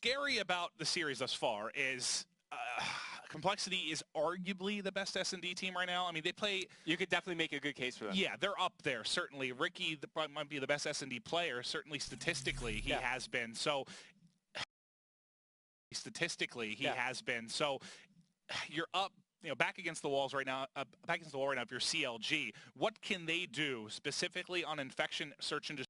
scary about the series thus far is Complexity is arguably the best S&D team right now. I mean, they play... You could definitely make a good case for them. Yeah, they're up there, certainly. Ricky might be the best S&D player. Certainly statistically, he has been. So, has been. So, you're up, back against the walls right now, back against the wall right now if you're CLG. What can they do specifically on infection, search and destroy?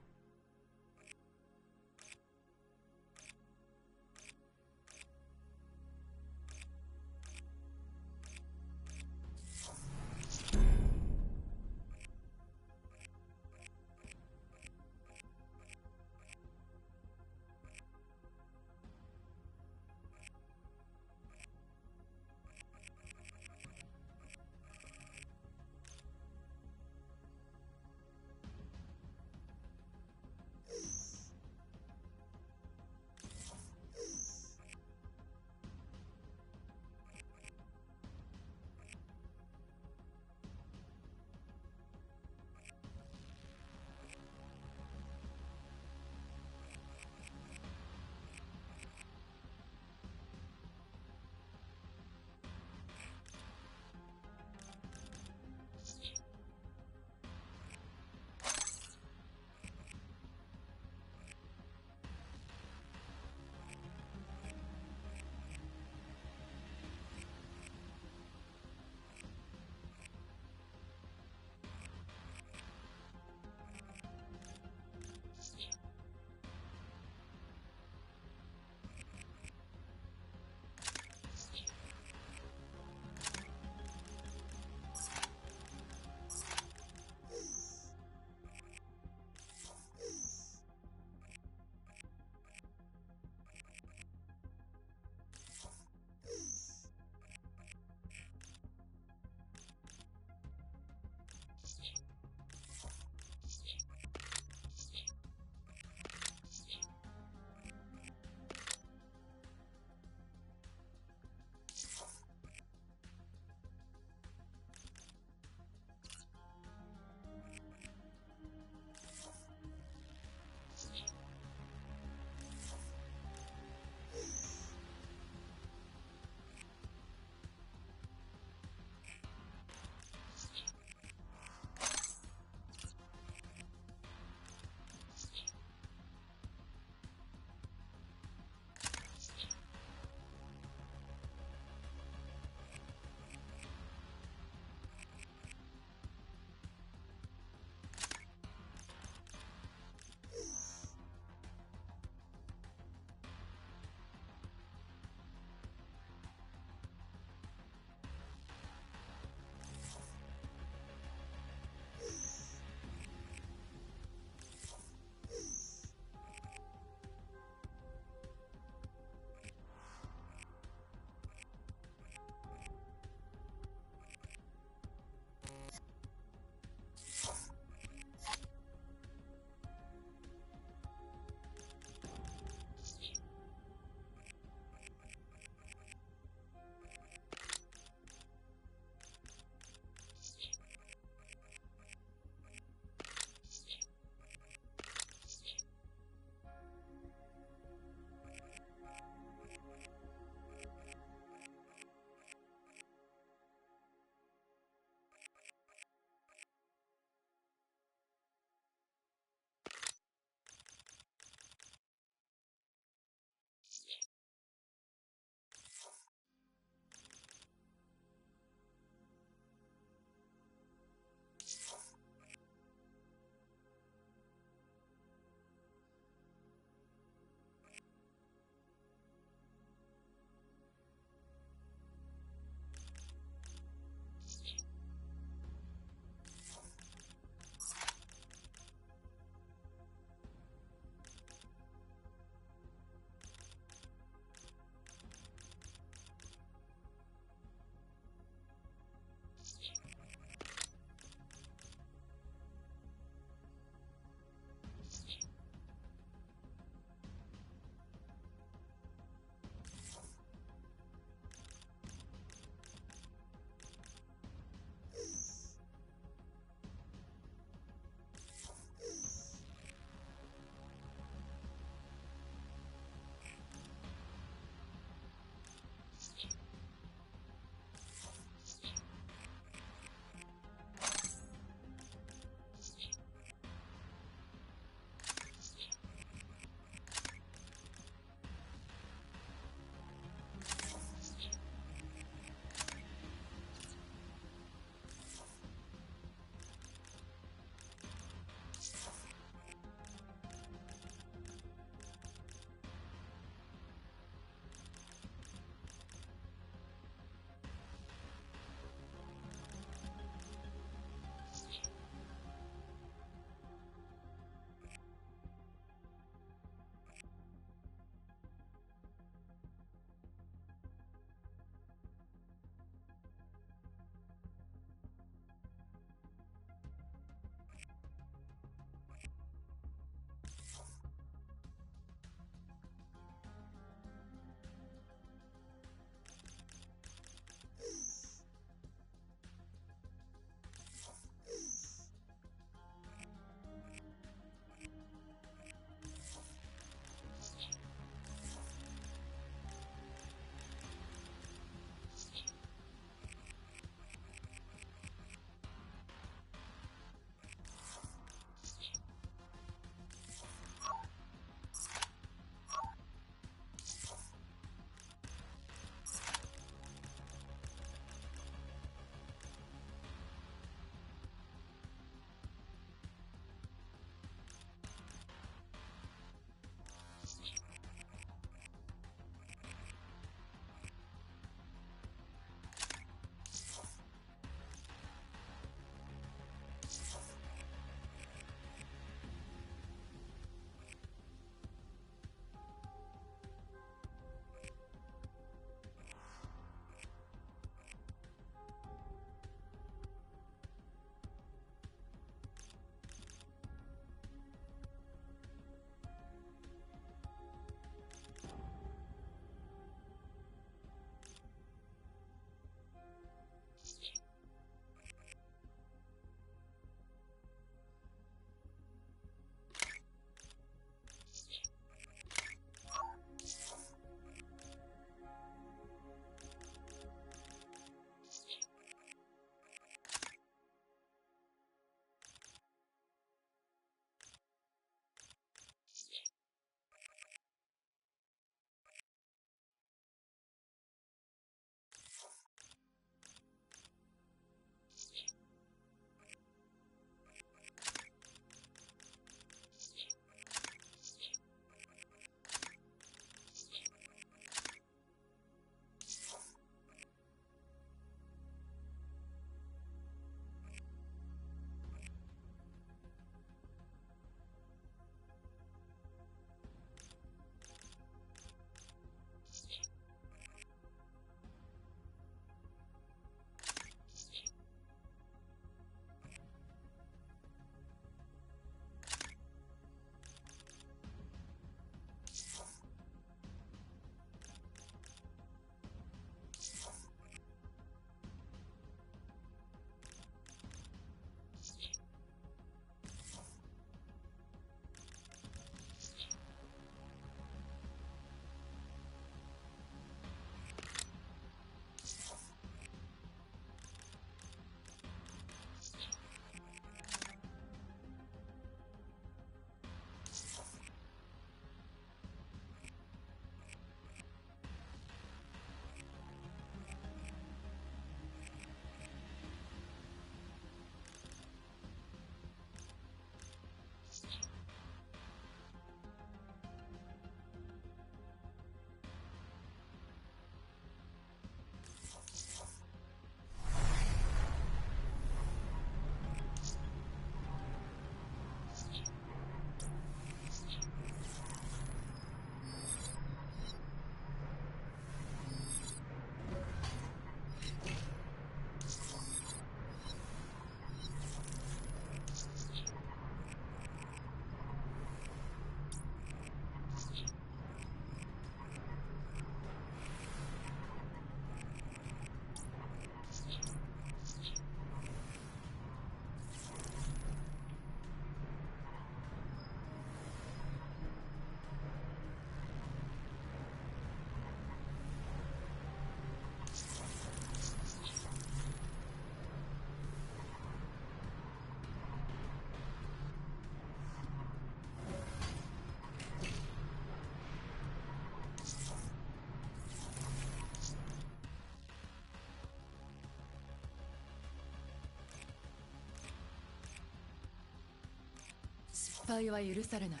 敗は許されない。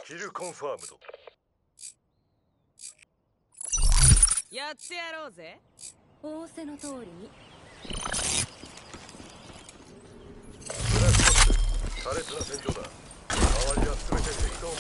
キルコンファームド。やってやろうぜ。仰せの通りに。ブラックボックス、苛烈な戦場だ。周りは全て敵と思え。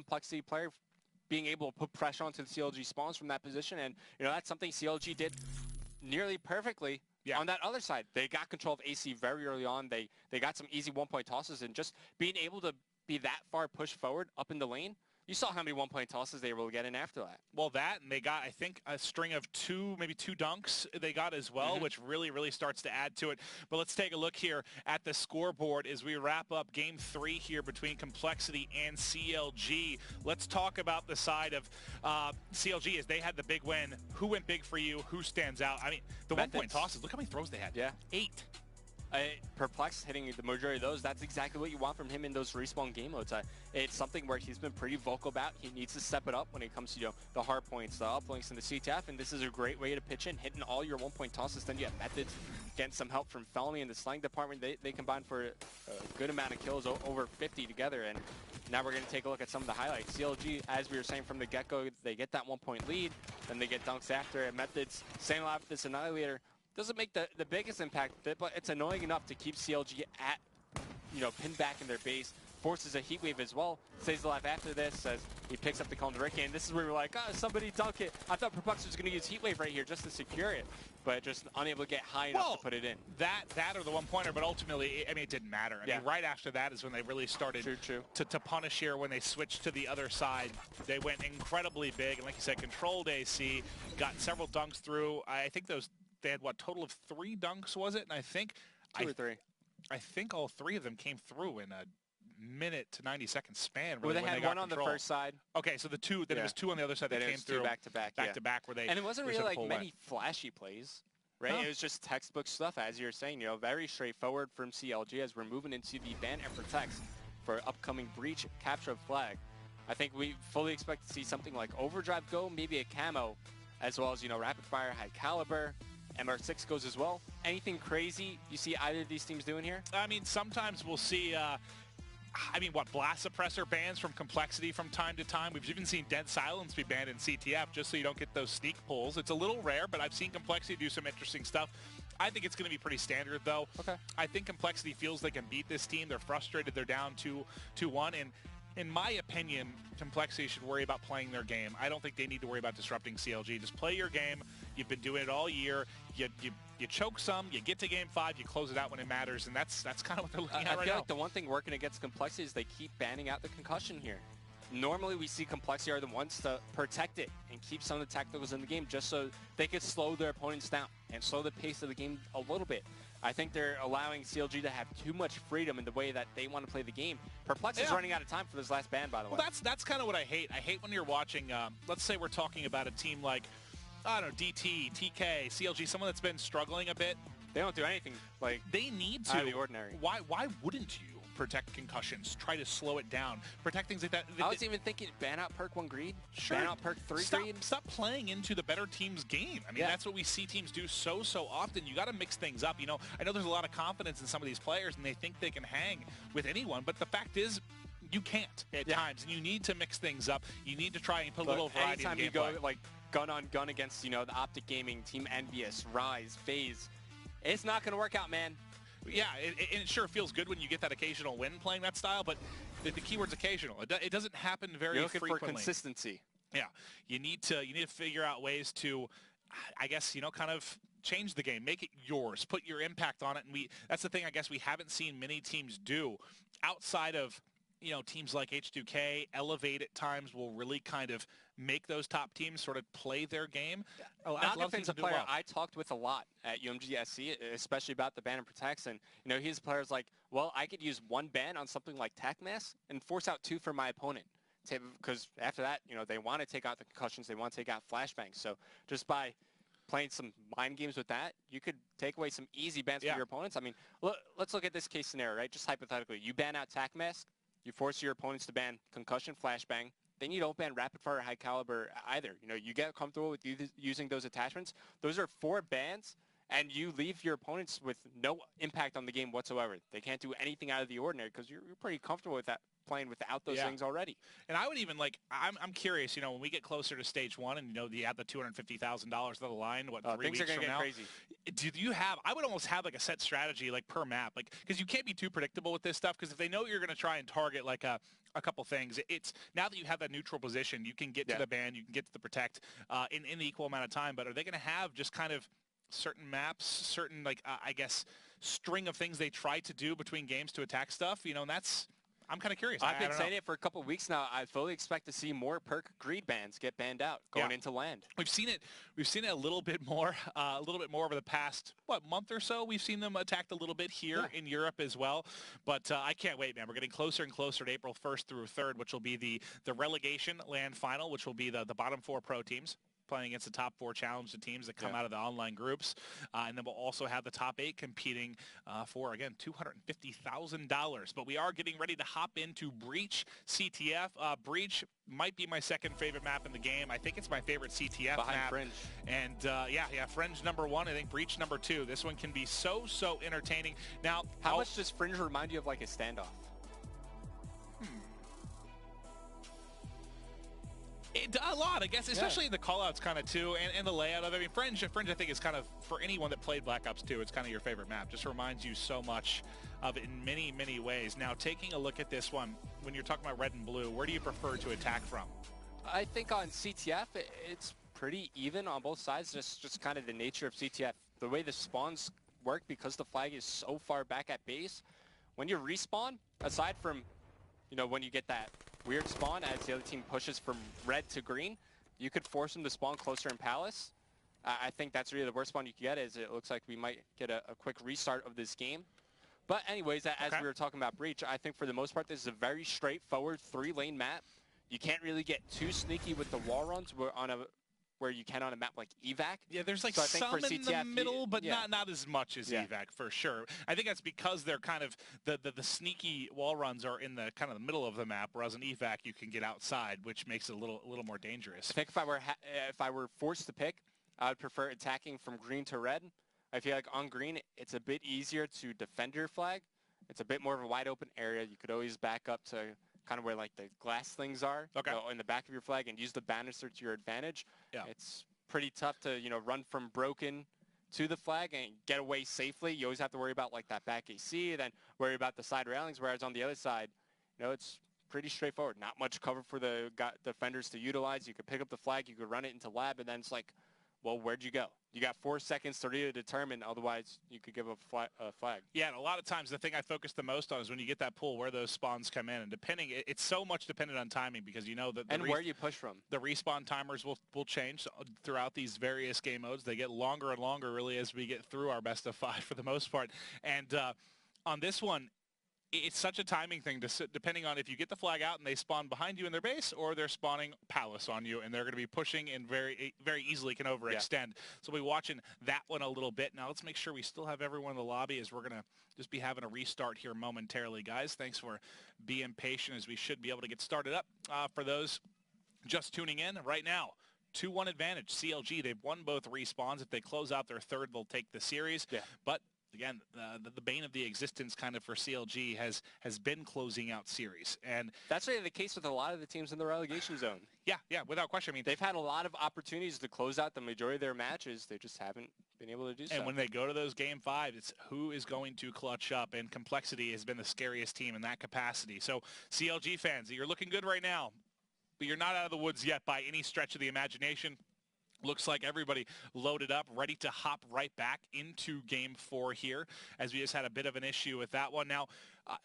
Complexity player being able to put pressure onto the CLG spawns from that position. And, that's something CLG did nearly perfectly. Yeah. On that other side, they got control of AC very early on. They got some easy one-point tosses, and just being able to be that far pushed forward up in the lane, you saw how many one-point tosses they were able to get in after that. Well, that, and they got, I think, a string of maybe two dunks they got as well, which really, really starts to add to it. But let's take a look here at the scoreboard as we wrap up Game 3 here between Complexity and CLG. Let's talk about the side of CLG as they had the big win. Who went big for you? Who stands out? I mean, the one-point tosses, look how many throws they had. Yeah. 8. Perplex hitting the majority of those, that's exactly what you want from him in those respawn game modes. It's something where he's been pretty vocal about. He needs to step it up when it comes to the hard points, the uplinks, and the CTF, and this is a great way to pitch in, hitting all your one-point tosses. Then you have methods, getting some help from Felony in the slang department. They combined for a good amount of kills, over 50 together, and now we're going to take a look at some of the highlights. CLG, as we were saying from the get-go, they get that one-point lead, then they get dunks after, and methods, same lot with this Annihilator. Doesn't make the biggest impact, but it's annoying enough to keep CLG at, pinned back in their base. Forces a heat wave as well. Stays alive after this as he picks up the cone to Ricky. And this is where we're like, somebody dunk it. I thought Perplex was going to use heat wave right here just to secure it, but just unable to get high enough to put it in. That or the one-pointer, but ultimately, it didn't matter. I mean, right after that is when they really started to punish here when they switched to the other side. They went incredibly big, and like you said, controlled AC, got several dunks through. I think they had, total of 3 dunks, was it? And I think... 2 or 3. I think all 3 of them came through in a minute to 90-second span. Really, well, they had one on the first side. Okay, so the 2, then it was 2 on the other side that came through. Back-to-back. Where they... And it wasn't really like many flashy plays, right? No. It was just textbook stuff, as you're saying, very straightforward from CLG as we're moving into the ban and protects for upcoming breach, capture of flag. I think we fully expect to see something like Overdrive go, maybe a camo, as well as, rapid fire, high caliber. MR6 goes as well. Anything crazy you see either of these teams doing here? I mean, sometimes we'll see, blast suppressor bans from Complexity from time to time. We've even seen Dead Silence be banned in CTF just so you don't get those sneak pulls. It's a little rare, but I've seen Complexity do some interesting stuff. I think it's going to be pretty standard, though. Okay. I think Complexity feels they can beat this team. They're frustrated. They're down 2-1, and in my opinion, Complexity should worry about playing their game. I don't think they need to worry about disrupting CLG. Just play your game. You've been doing it all year. You choke some, you get to Game 5, you close it out when it matters, and that's kind of what they're looking at right now. I feel like the one thing working against Complexity is they keep banning out the concussion here. Normally we see Complexity are the ones to protect it and keep some of the tacticals in the game just so they could slow their opponents down and slow the pace of the game a little bit. I think they're allowing CLG to have too much freedom in the way that they want to play the game. Perplex is running out of time for this last ban, by the way. Well, that's kind of what I hate. I hate when you're watching, let's say we're talking about a team like, I don't know, DT, TK, CLG, someone that's been struggling a bit. They don't do anything like they need to. Out of the ordinary. Why wouldn't you protect concussions? Try to slow it down. Protect things like that. I was even thinking ban out perk 1 greed. Sure. Ban out perk 3 greed. Stop playing into the better team's game. I mean, that's what we see teams do so often. You got to mix things up. I know there's a lot of confidence in some of these players, and they think they can hang with anyone, but the fact is, you can't at times, and you need to mix things up. You need to try and put a little variety in the gameplay. Anytime you go like gun on gun against the Optic Gaming, Team Envious, Rise, FaZe, it's not going to work out, man. Yeah, it sure feels good when you get that occasional win playing that style, but the keyword's occasional. It doesn't happen very frequently. You're looking for consistency. Yeah, you need to figure out ways to, I guess, kind of change the game, make it yours, put your impact on it, and that's the thing I guess we haven't seen many teams do outside of teams like H2K. Elevate at times will really kind of make those top teams sort of play their game. Nagafin's a player I talked with a lot at UMGSC, especially about the ban and protects, and he's players like, well, I could use 1 ban on something like TechMass and force out 2 for my opponent, because after that, they want to take out the concussions, they want to take out flashbangs. So just by playing some mind games with that, you could take away some easy bans for your opponents. I mean, let's look at this case scenario, right? Just hypothetically, you ban out TechMass, you force your opponents to ban concussion, flashbang. Then you don't ban rapid fire, high caliber either. You get comfortable with using those attachments. Those are 4 bans and you leave your opponents with no impact on the game whatsoever. They can't do anything out of the ordinary because you're pretty comfortable with that, playing without those things already. And I would even I'm curious, you know, when we get closer to stage 1 and, you know, you have the $250,000 on the line, 3 things weeks are gonna from get now, crazy. do you have, I would almost have like a set strategy like per map, like, because you can't be too predictable with this stuff, because if they know you're going to try and target like a couple things, it's now that you have that neutral position, you can get to the ban, you can get to the protect in the equal amount of time. But are they going to have just kind of certain maps, certain like I guess string of things they try to do between games to attack stuff, you know? And that's, I'm kind of curious. I've been saying it for a couple of weeks now. I fully expect to see more perk greed bans get banned out going into land. We've seen it a little bit more over the past month or so. We've seen them attacked a little bit here in Europe as well. But I can't wait, man. We're getting closer and closer to April 1st through 3rd, which will be the relegation land final, which will be the bottom 4 pro teams playing against the top 4 challenger teams that come out of the online groups. And then we'll also have the top 8 competing for, again, $250,000. But we are getting ready to hop into Breach CTF. Breach might be my second favorite map in the game. I think it's my favorite CTF behind map. Fringe. And Fringe number 1. I think Breach number 2. This one can be so entertaining. Now, how much does Fringe remind you of like a standoff? A lot, I guess, especially in the callouts kind of too, and the layout of it. I mean, Fringe, I think is kind of, for anyone that played Black Ops 2, it's kind of your favorite map. Just reminds you so much of it in many, many ways. Now, taking a look at this one, when you're talking about red and blue, where do you prefer to attack from? I think on CTF, it's pretty even on both sides. Just kind of the nature of CTF. The way the spawns work, because the flag is so far back at base, when you respawn, aside from, you know, when you get that weird spawn as the other team pushes from red to green, you could force them to spawn closer in Palace. I think that's really the worst spawn you can get. Is it looks like we might get a quick restart of this game. But anyways, as we were talking about Breach, I think for the most part this is a very straightforward 3-lane map. You can't really get too sneaky with the wall runs where you can on a map like Evac. Yeah, there's like so I think some for in CTF, the middle, but not as much as Evac for sure. I think that's because they're kind of the sneaky wall runs are in the kind of the middle of the map, whereas in Evac you can get outside, which makes it a little more dangerous. I think if I were forced to pick, I would prefer attacking from green to red. I feel like on green it's a bit easier to defend your flag. It's a bit more of a wide open area. You could always back up to kind of where like the glass things are in the back of your flag and use the banister to your advantage. It's pretty tough to, you know, run from broken to the flag and get away safely. You always have to worry about like that back AC, then worry about the side railings, whereas on the other side, you know, it's pretty straightforward. Not much cover for the defenders to utilize. You could pick up the flag, you could run it into lab, and then it's like, well, where'd you go? You got 4 seconds to really determine, otherwise you could give a flag. Yeah, and a lot of times the thing I focus the most on is when you get that pull, where those spawns come in. And depending, it's so much dependent on timing, because you know that where you push from. The respawn timers will change throughout these various game modes. They get longer and longer really as we get through our best of 5 for the most part. And on this one, it's such a timing thing, depending on if you get the flag out and they spawn behind you in their base, or they're spawning Palace on you and they're going to be pushing and very easily can overextend. So we'll be watching that one a little bit. Now let's make sure we still have everyone in the lobby, as we're going to just be having a restart here momentarily, guys. Thanks for being patient, as we should be able to get started up. For those just tuning in right now, 2-1 advantage. CLG, they've won both respawns. If they close out their third, they'll take the series. But again, the bane of the existence kind of for CLG has been closing out series. And that's really the case with a lot of the teams in the relegation zone. Yeah, without question. I mean, they've had a lot of opportunities to close out the majority of their matches. They just haven't been able to do so. And when they go to those game 5, it's who is going to clutch up, and Complexity has been the scariest team in that capacity. So CLG fans, you're looking good right now, but you're not out of the woods yet by any stretch of the imagination. Looks like everybody loaded up, ready to hop right back into Game 4 here, as we just had a bit of an issue with that one. Now,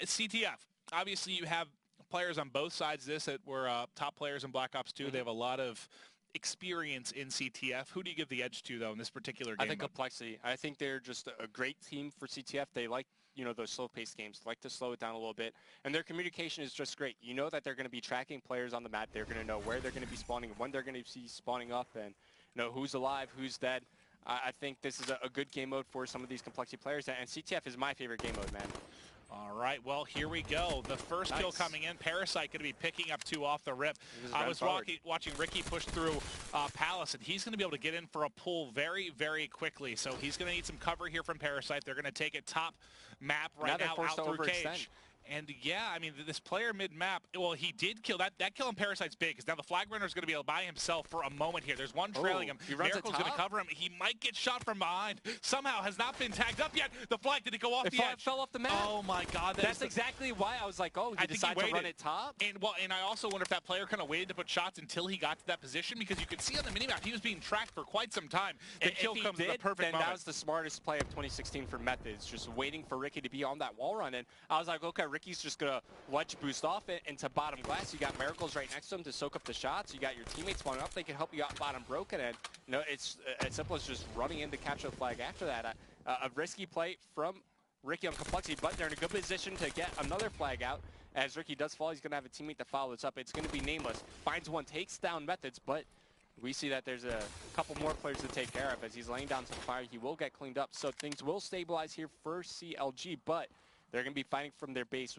CTF, obviously you have players on both sides of this that were top players in Black Ops 2. They have a lot of experience in CTF. Who do you give the edge to, though, in this particular game? I think Complexity. I think they're just a great team for CTF. They like, you know, those slow-paced games, like to slow it down a little bit. And their communication is just great. You know that they're going to be tracking players on the map. They're going to know where they're going to be spawning, when they're going to be spawning up, and you know who's alive, who's dead. I think this is a good game mode for some of these Complexity players, and CTF is my favorite game mode, man. All right, well, here we go. The first kill coming in. Parasite going to be picking up 2 off the rip. I was watching Ricky push through Palace, and he's going to be able to get in for a pull very, very quickly. So he's going to need some cover here from Parasite. They're going to take it top map right now out through Cage. And yeah, I mean, this player mid-map, well, he did kill. That kill on Parasite's big, because now the flag runner is going to be by himself for a moment here. There's one trailing him. Miracle's going to cover him. He might get shot from behind. Somehow has not been tagged up yet. The flag, did it go off the edge? It fell off the map. Oh my God. That's exactly why I was like, oh, he decided to run it top? And I also wonder if that player kind of waited to put shots until he got to that position, because you could see on the minimap, he was being tracked for quite some time. The kill comes at the perfect moment. That was the smartest play of 2016 for Methods, just waiting for Ricky to be on that wall run. And I was like, okay, Ricky's just going to ledge boost off it into bottom glass. You got Miracles right next to him to soak up the shots. You got your teammates spawning up. They can help you out bottom broken. And you know, it's as simple as just running in to capture the flag after that. A risky play from Ricky on Complexity, but they're in a good position to get another flag out. As Ricky does fall, he's going to have a teammate to follow this up. It's going to be Nameless. Finds one, takes down Methods, but we see that there's a couple more players to take care of. As he's laying down some fire, he will get cleaned up. So things will stabilize here for CLG, but they're going to be fighting from their base.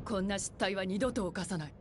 こんな失態は二度と犯さない。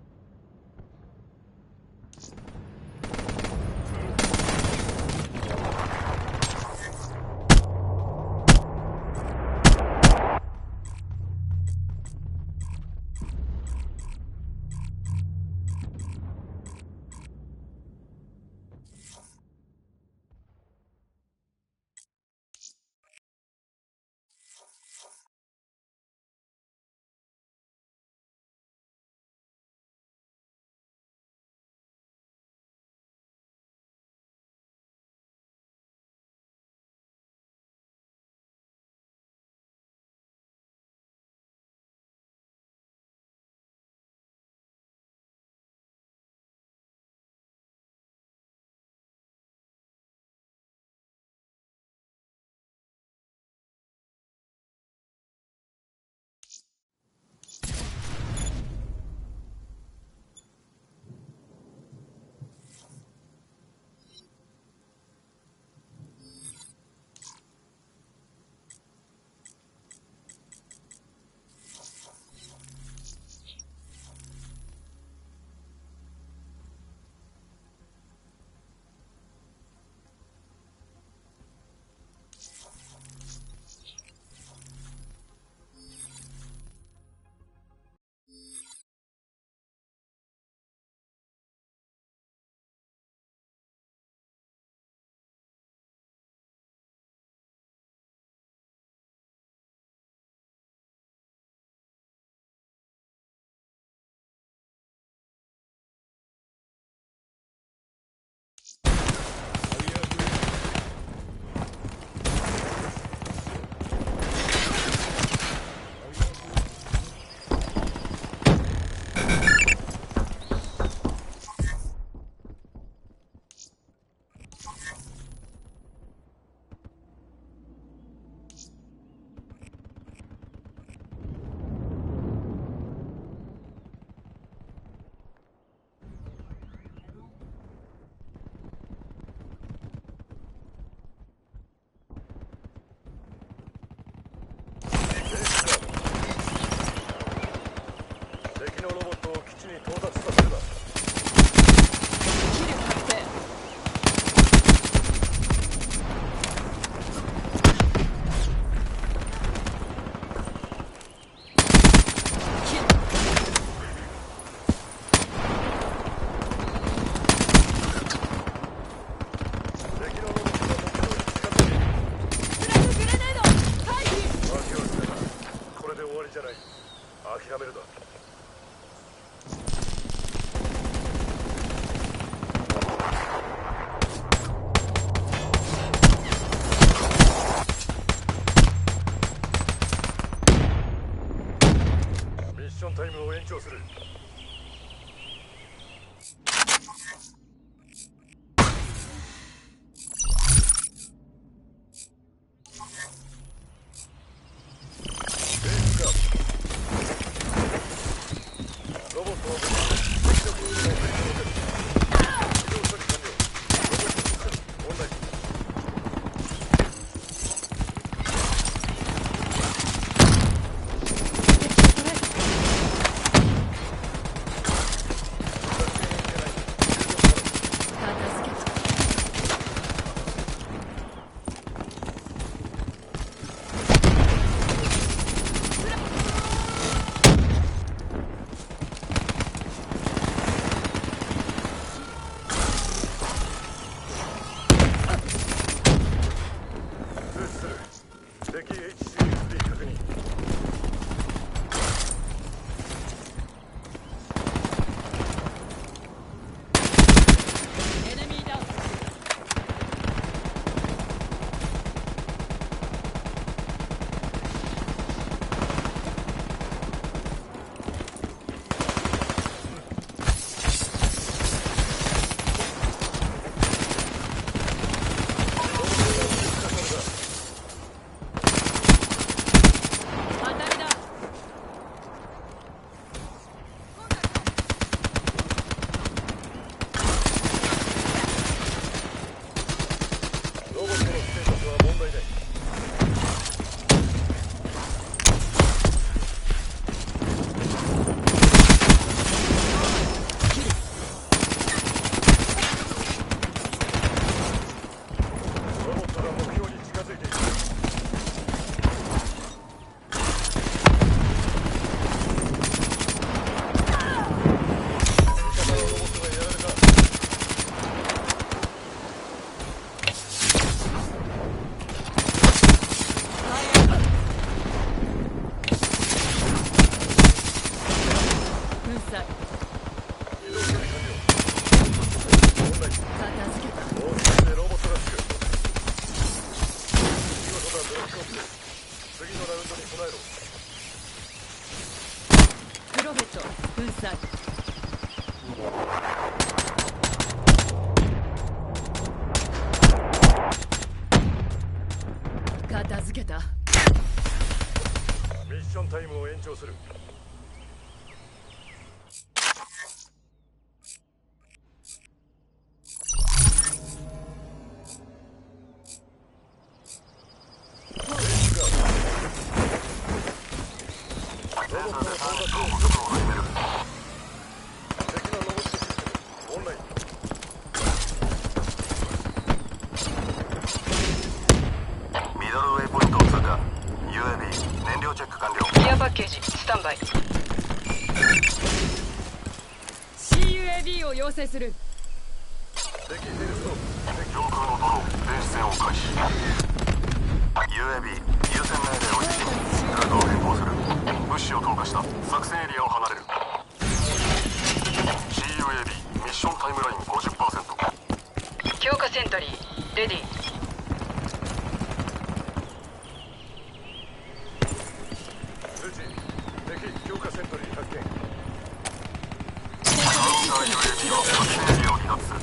だ。ミッションタイムを延長する。ロボットを敵の空港を撃破。移動処理完了。ロボットシステムオンライン。敵 HCXD 確認。エネミーダウン。当たりだ。ロボットのステータスは問題ない。ロボットが目標に近づいている。味方のロボットがやられた。粉砕。移動処理完了。オンライン。片付けた。もう少しでロボットがつく。見事なブロックオフです。次のラウンドに備えろ。プロフェット粉砕。片付けた。ミッションタイムを延長する。ロボットの到達を始める。敵のロボットシステムオンライン。ミドルウェイポイントを通過。 UAV 燃料チェック完了。ケアパッケージスタンバイ。CUAB を要請する。敵ヘルスト上空のドローン停止線を開始。 UAB 優先命令を実施。ルートを変更する。物資を投下した。作戦エリアを離れる。 CUAB ミッションタイムライン 50%。 強化セントリーレディー。通知。敵強化セントリー発見。カウンター UAB は作戦エリアを離脱する。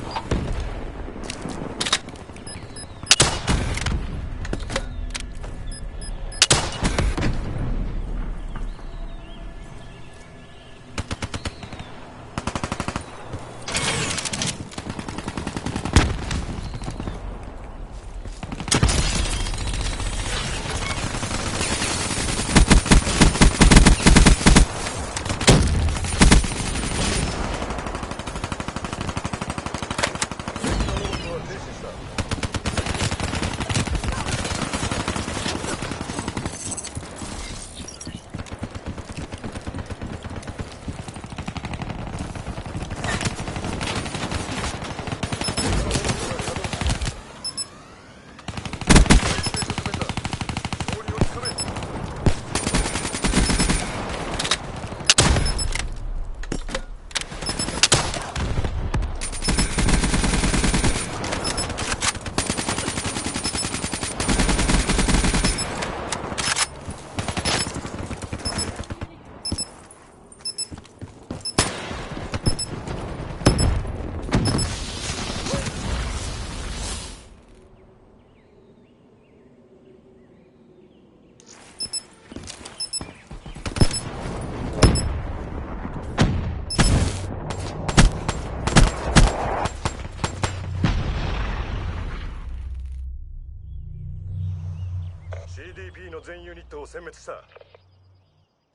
全ユニットを殲滅した。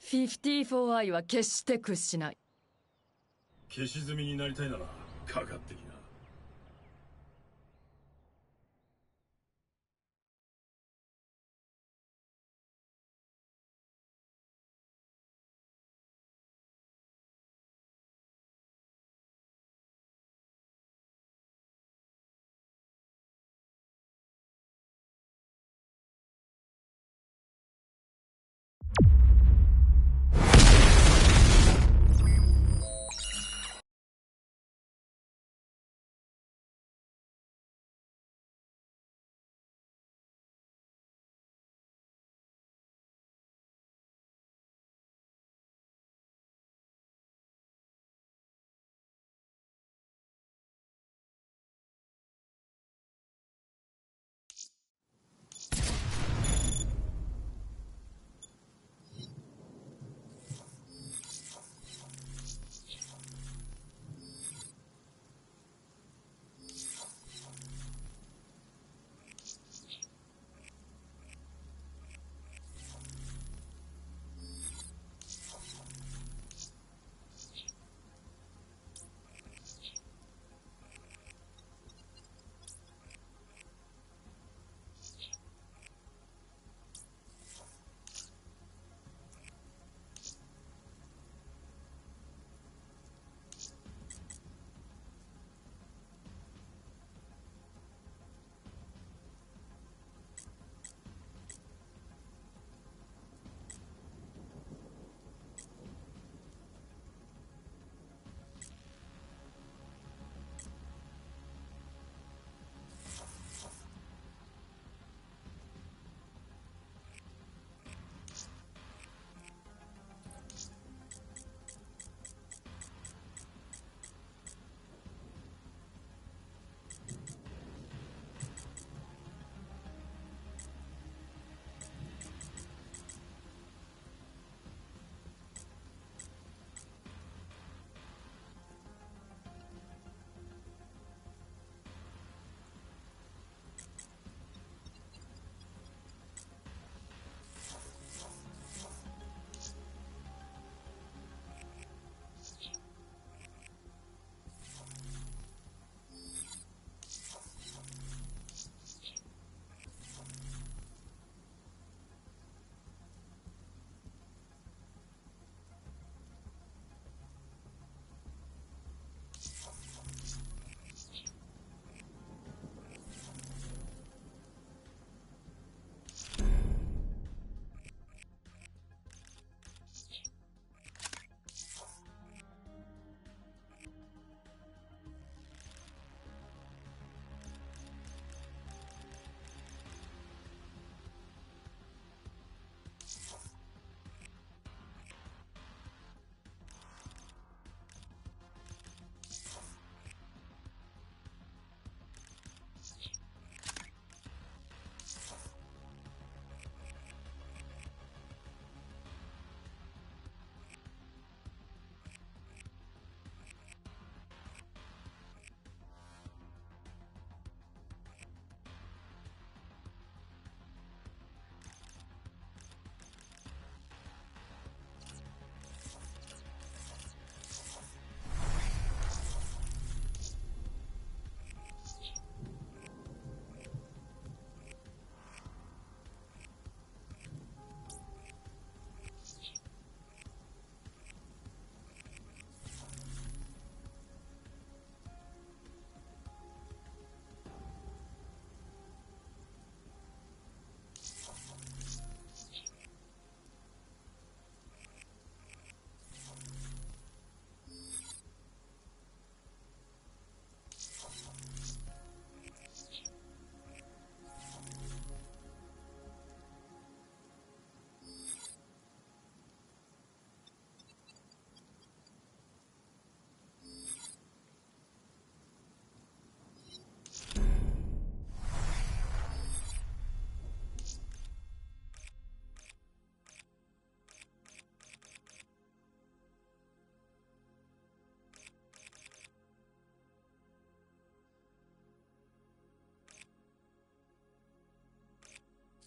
54i は決して屈しない。消し済みになりたいならかかってきな。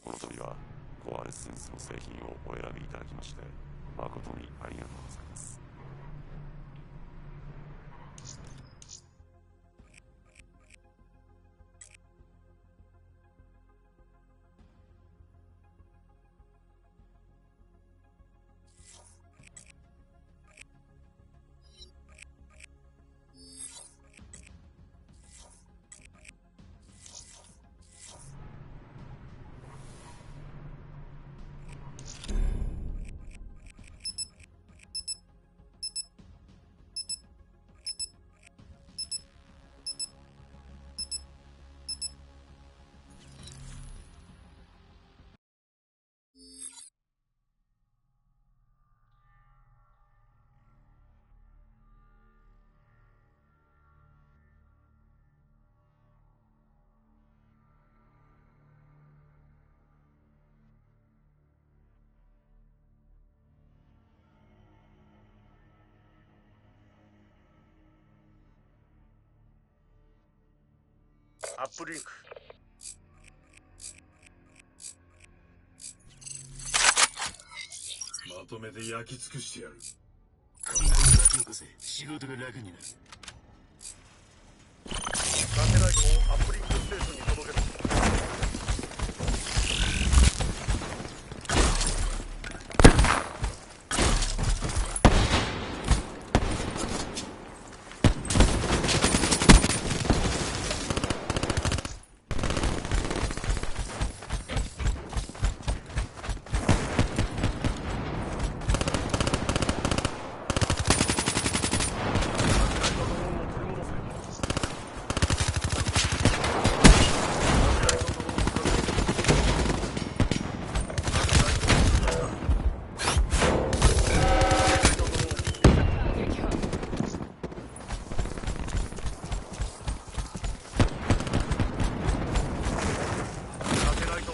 この度はコアレッセンスの製品をお選びいただきまして誠にありがとうございます。アップリンク。まとめて焼き尽くしてやる。こんなに先残せ、仕事が楽になる。サテライトをアップリンクステーションに届ける。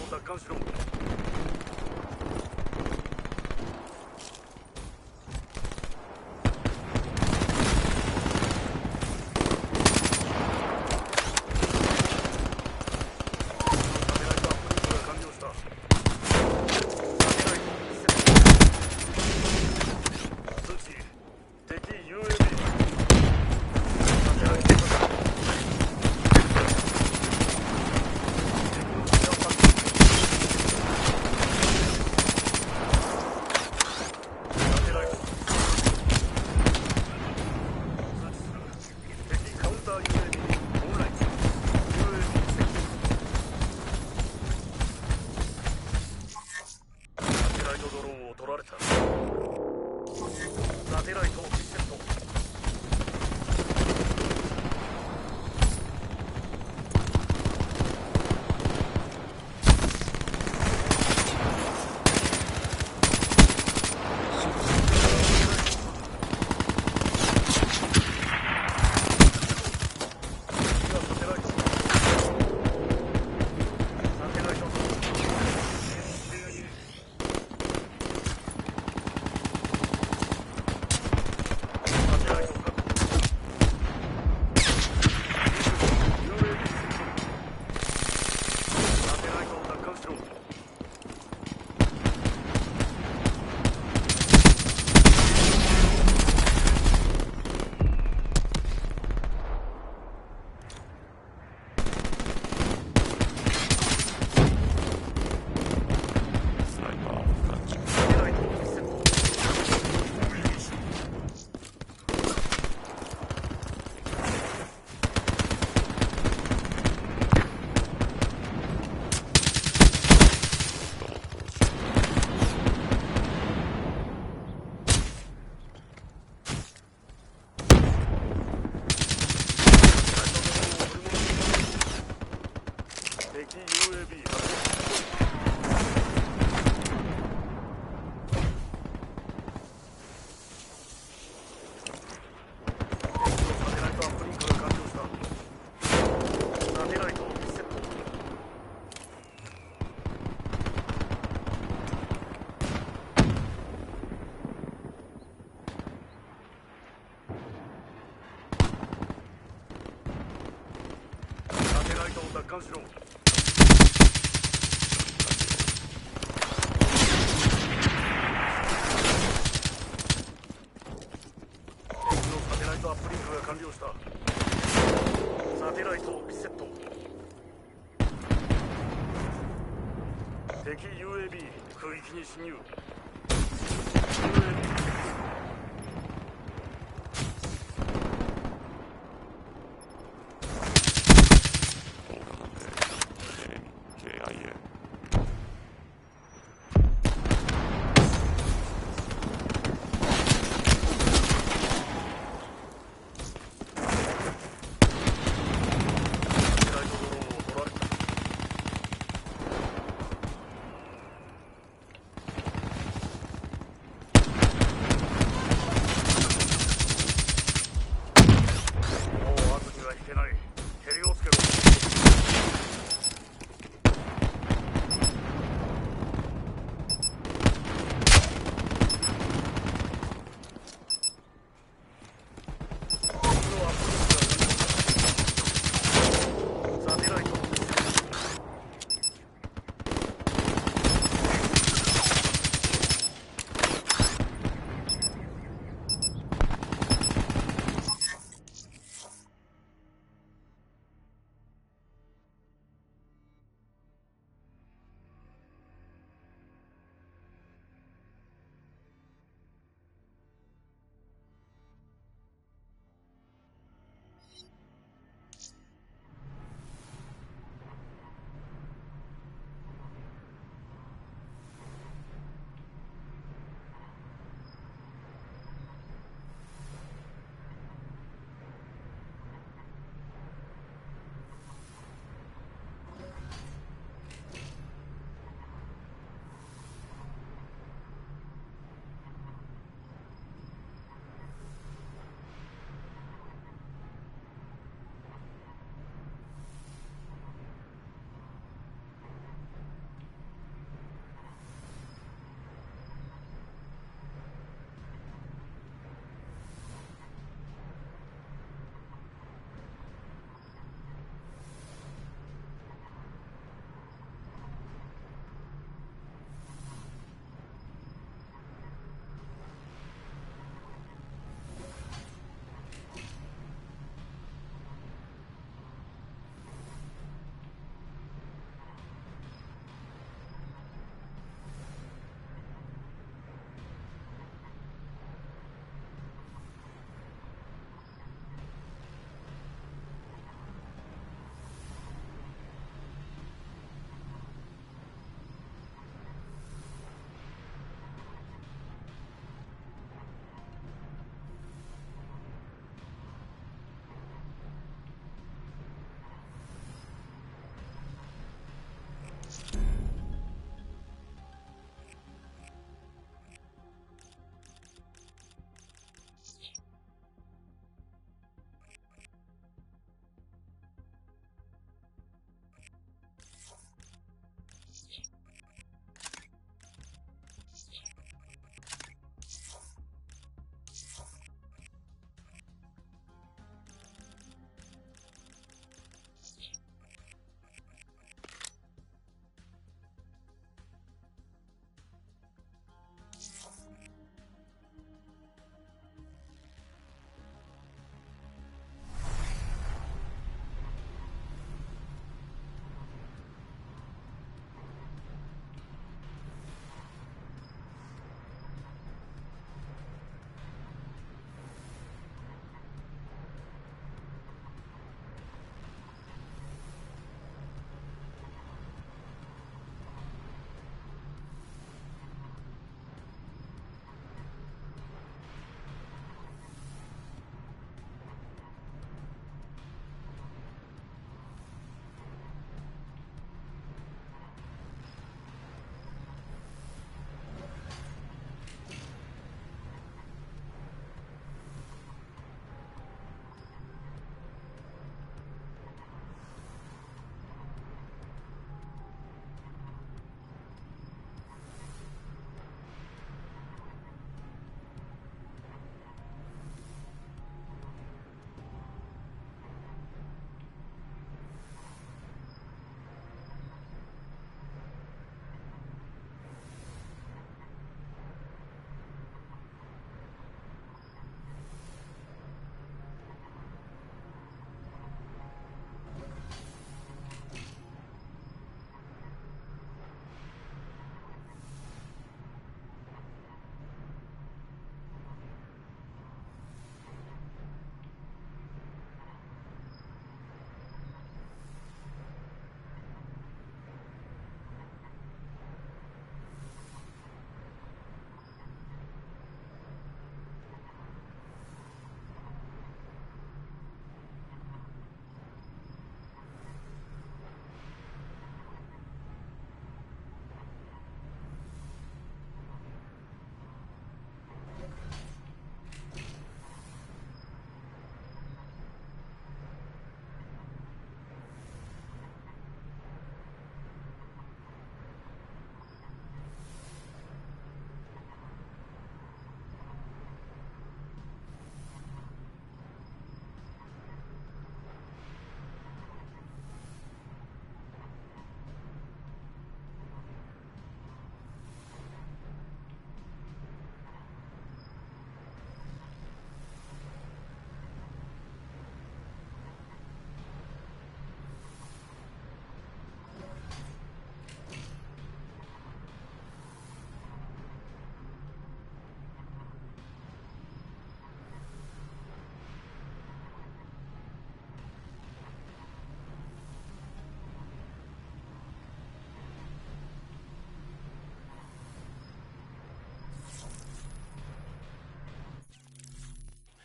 奪還しろ。アップリンクが完了した。サテライトリセット。敵 UAB 空域に侵入。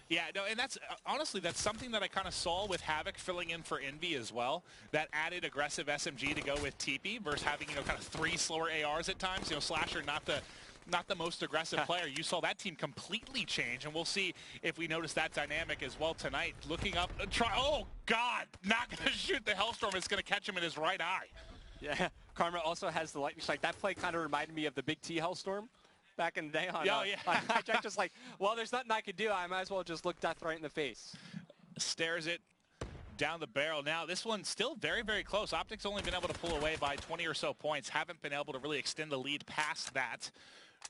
Yeah, no, and that's honestly, that's something that I kind of saw with Havoc filling in for Envy as well. That added aggressive SMG to go with TP versus having, you know, kind of 3 slower ARs at times. You know, Slasher not the most aggressive player. You saw that team completely change, and we'll see if we notice that dynamic as well tonight. Looking up, oh God, not going to shoot the Hellstorm. It's going to catch him in his right eye. Yeah, Karma also has the lightning strike. That play kind of reminded me of the Big T Hellstorm back in the day on, on Hijack. Just like, well, there's nothing I could do. I might as well just look death right in the face. Stares it down the barrel. Now, this one's still very, very close. Optic's only been able to pull away by 20 or so points. Haven't been able to really extend the lead past that.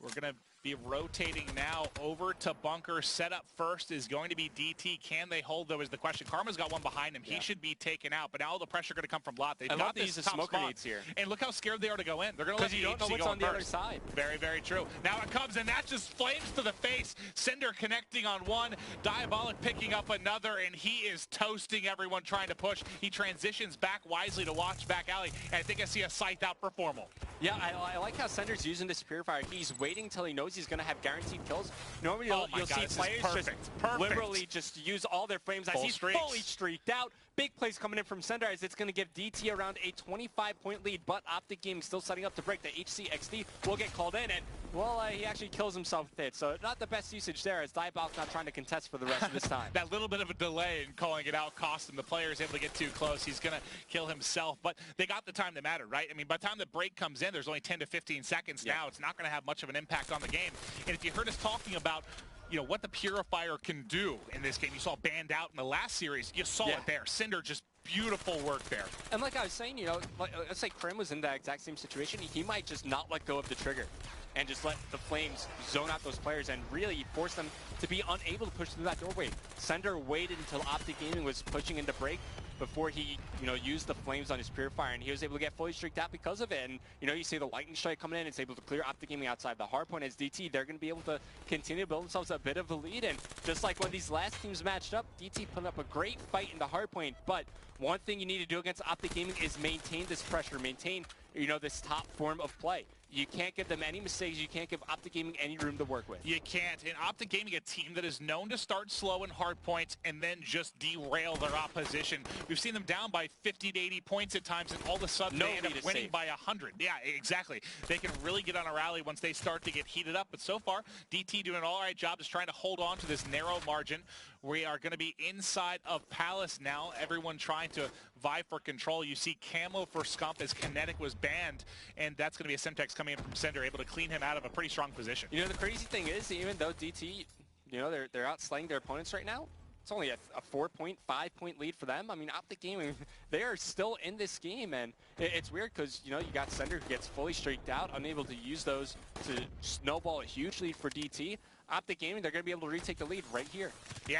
We're going to be rotating now over to Bunker. Set up first is going to be DT. Can they hold, though, is the question. Karma's got one behind him. He should be taken out, but now all the pressure going to come from Lot. They've got this top smoke spot. Grenades here. And look how scared they are to go in. They're going to let the you don't know HC what's go on the first. other side. Very, very true. Now it comes, and that just flames to the face. Cinder connecting on one. Diabolic picking up another, and he is toasting everyone trying to push. He transitions back wisely to watch back alley, and I think I see a scythe out for Formal. Yeah, I like how Sender's using this Purifier. He's waiting until he knows he's going to have guaranteed kills. Normally you'll see players just literally just use all their frames as he's fully streaked out. Big plays coming in from Sender as it's going to give DT around a 25-point lead, but Optic Gaming still setting up to break. The HCXD will get called in, and, well, he actually kills himself with it. So not the best usage there as Diabolic's not trying to contest for the rest of this time. That little bit of a delay in calling it out cost him. The player is able to get too close. He's going to kill himself, but they got the time that mattered, right? I mean, by the time the break comes in, there's only 10 to 15 seconds now. It's not going to have much of an impact on the game. And if you heard us talking about, you know, what the Purifier can do in this game, you saw Banned Out in the last series. You saw it there. Cinder, just beautiful work there. And like I was saying, you know, let's say Krim was in that exact same situation. He might just not let go of the trigger and just let the flames zone out those players and really force them to be unable to push through that doorway. Sender waited until Optic Gaming was pushing into break before he, you know, used the flames on his Purifier, and he was able to get fully streaked out because of it. And, you know, you see the lightning strike coming in, it's able to clear Optic Gaming outside the hard point as DT. They're going to be able to continue to build themselves a bit of a lead, and just like when these last teams matched up, DT put up a great fight in the hard point, but one thing you need to do against Optic Gaming is maintain this pressure, maintain, you know, this top form of play. You can't give them any mistakes. You can't give Optic Gaming any room to work with. You can't. And Optic Gaming, a team that is known to start slow in hard points and then just derail their opposition. We've seen them down by 50 to 80 points at times, and all of a sudden they end up winning by 100. Yeah, exactly. They can really get on a rally once they start to get heated up. But so far, DT doing an all-right job just trying to hold on to this narrow margin. We are going to be inside of Palace now. Everyone trying to vie for control. You see Camo for Scump as Kinetic was banned, and that's going to be a Semtex coming in from Sender, able to clean him out of a pretty strong position. You know, the crazy thing is, even though DT, you know, they're out slaying their opponents right now, it's only a 4-point, 5-point lead for them. I mean, Optic Gaming, they are still in this game, and it's weird because, you know, you got Sender who gets fully streaked out, unable to use those to snowball a huge lead for DT. Optic Gaming, they're going to be able to retake the lead right here. Yeah,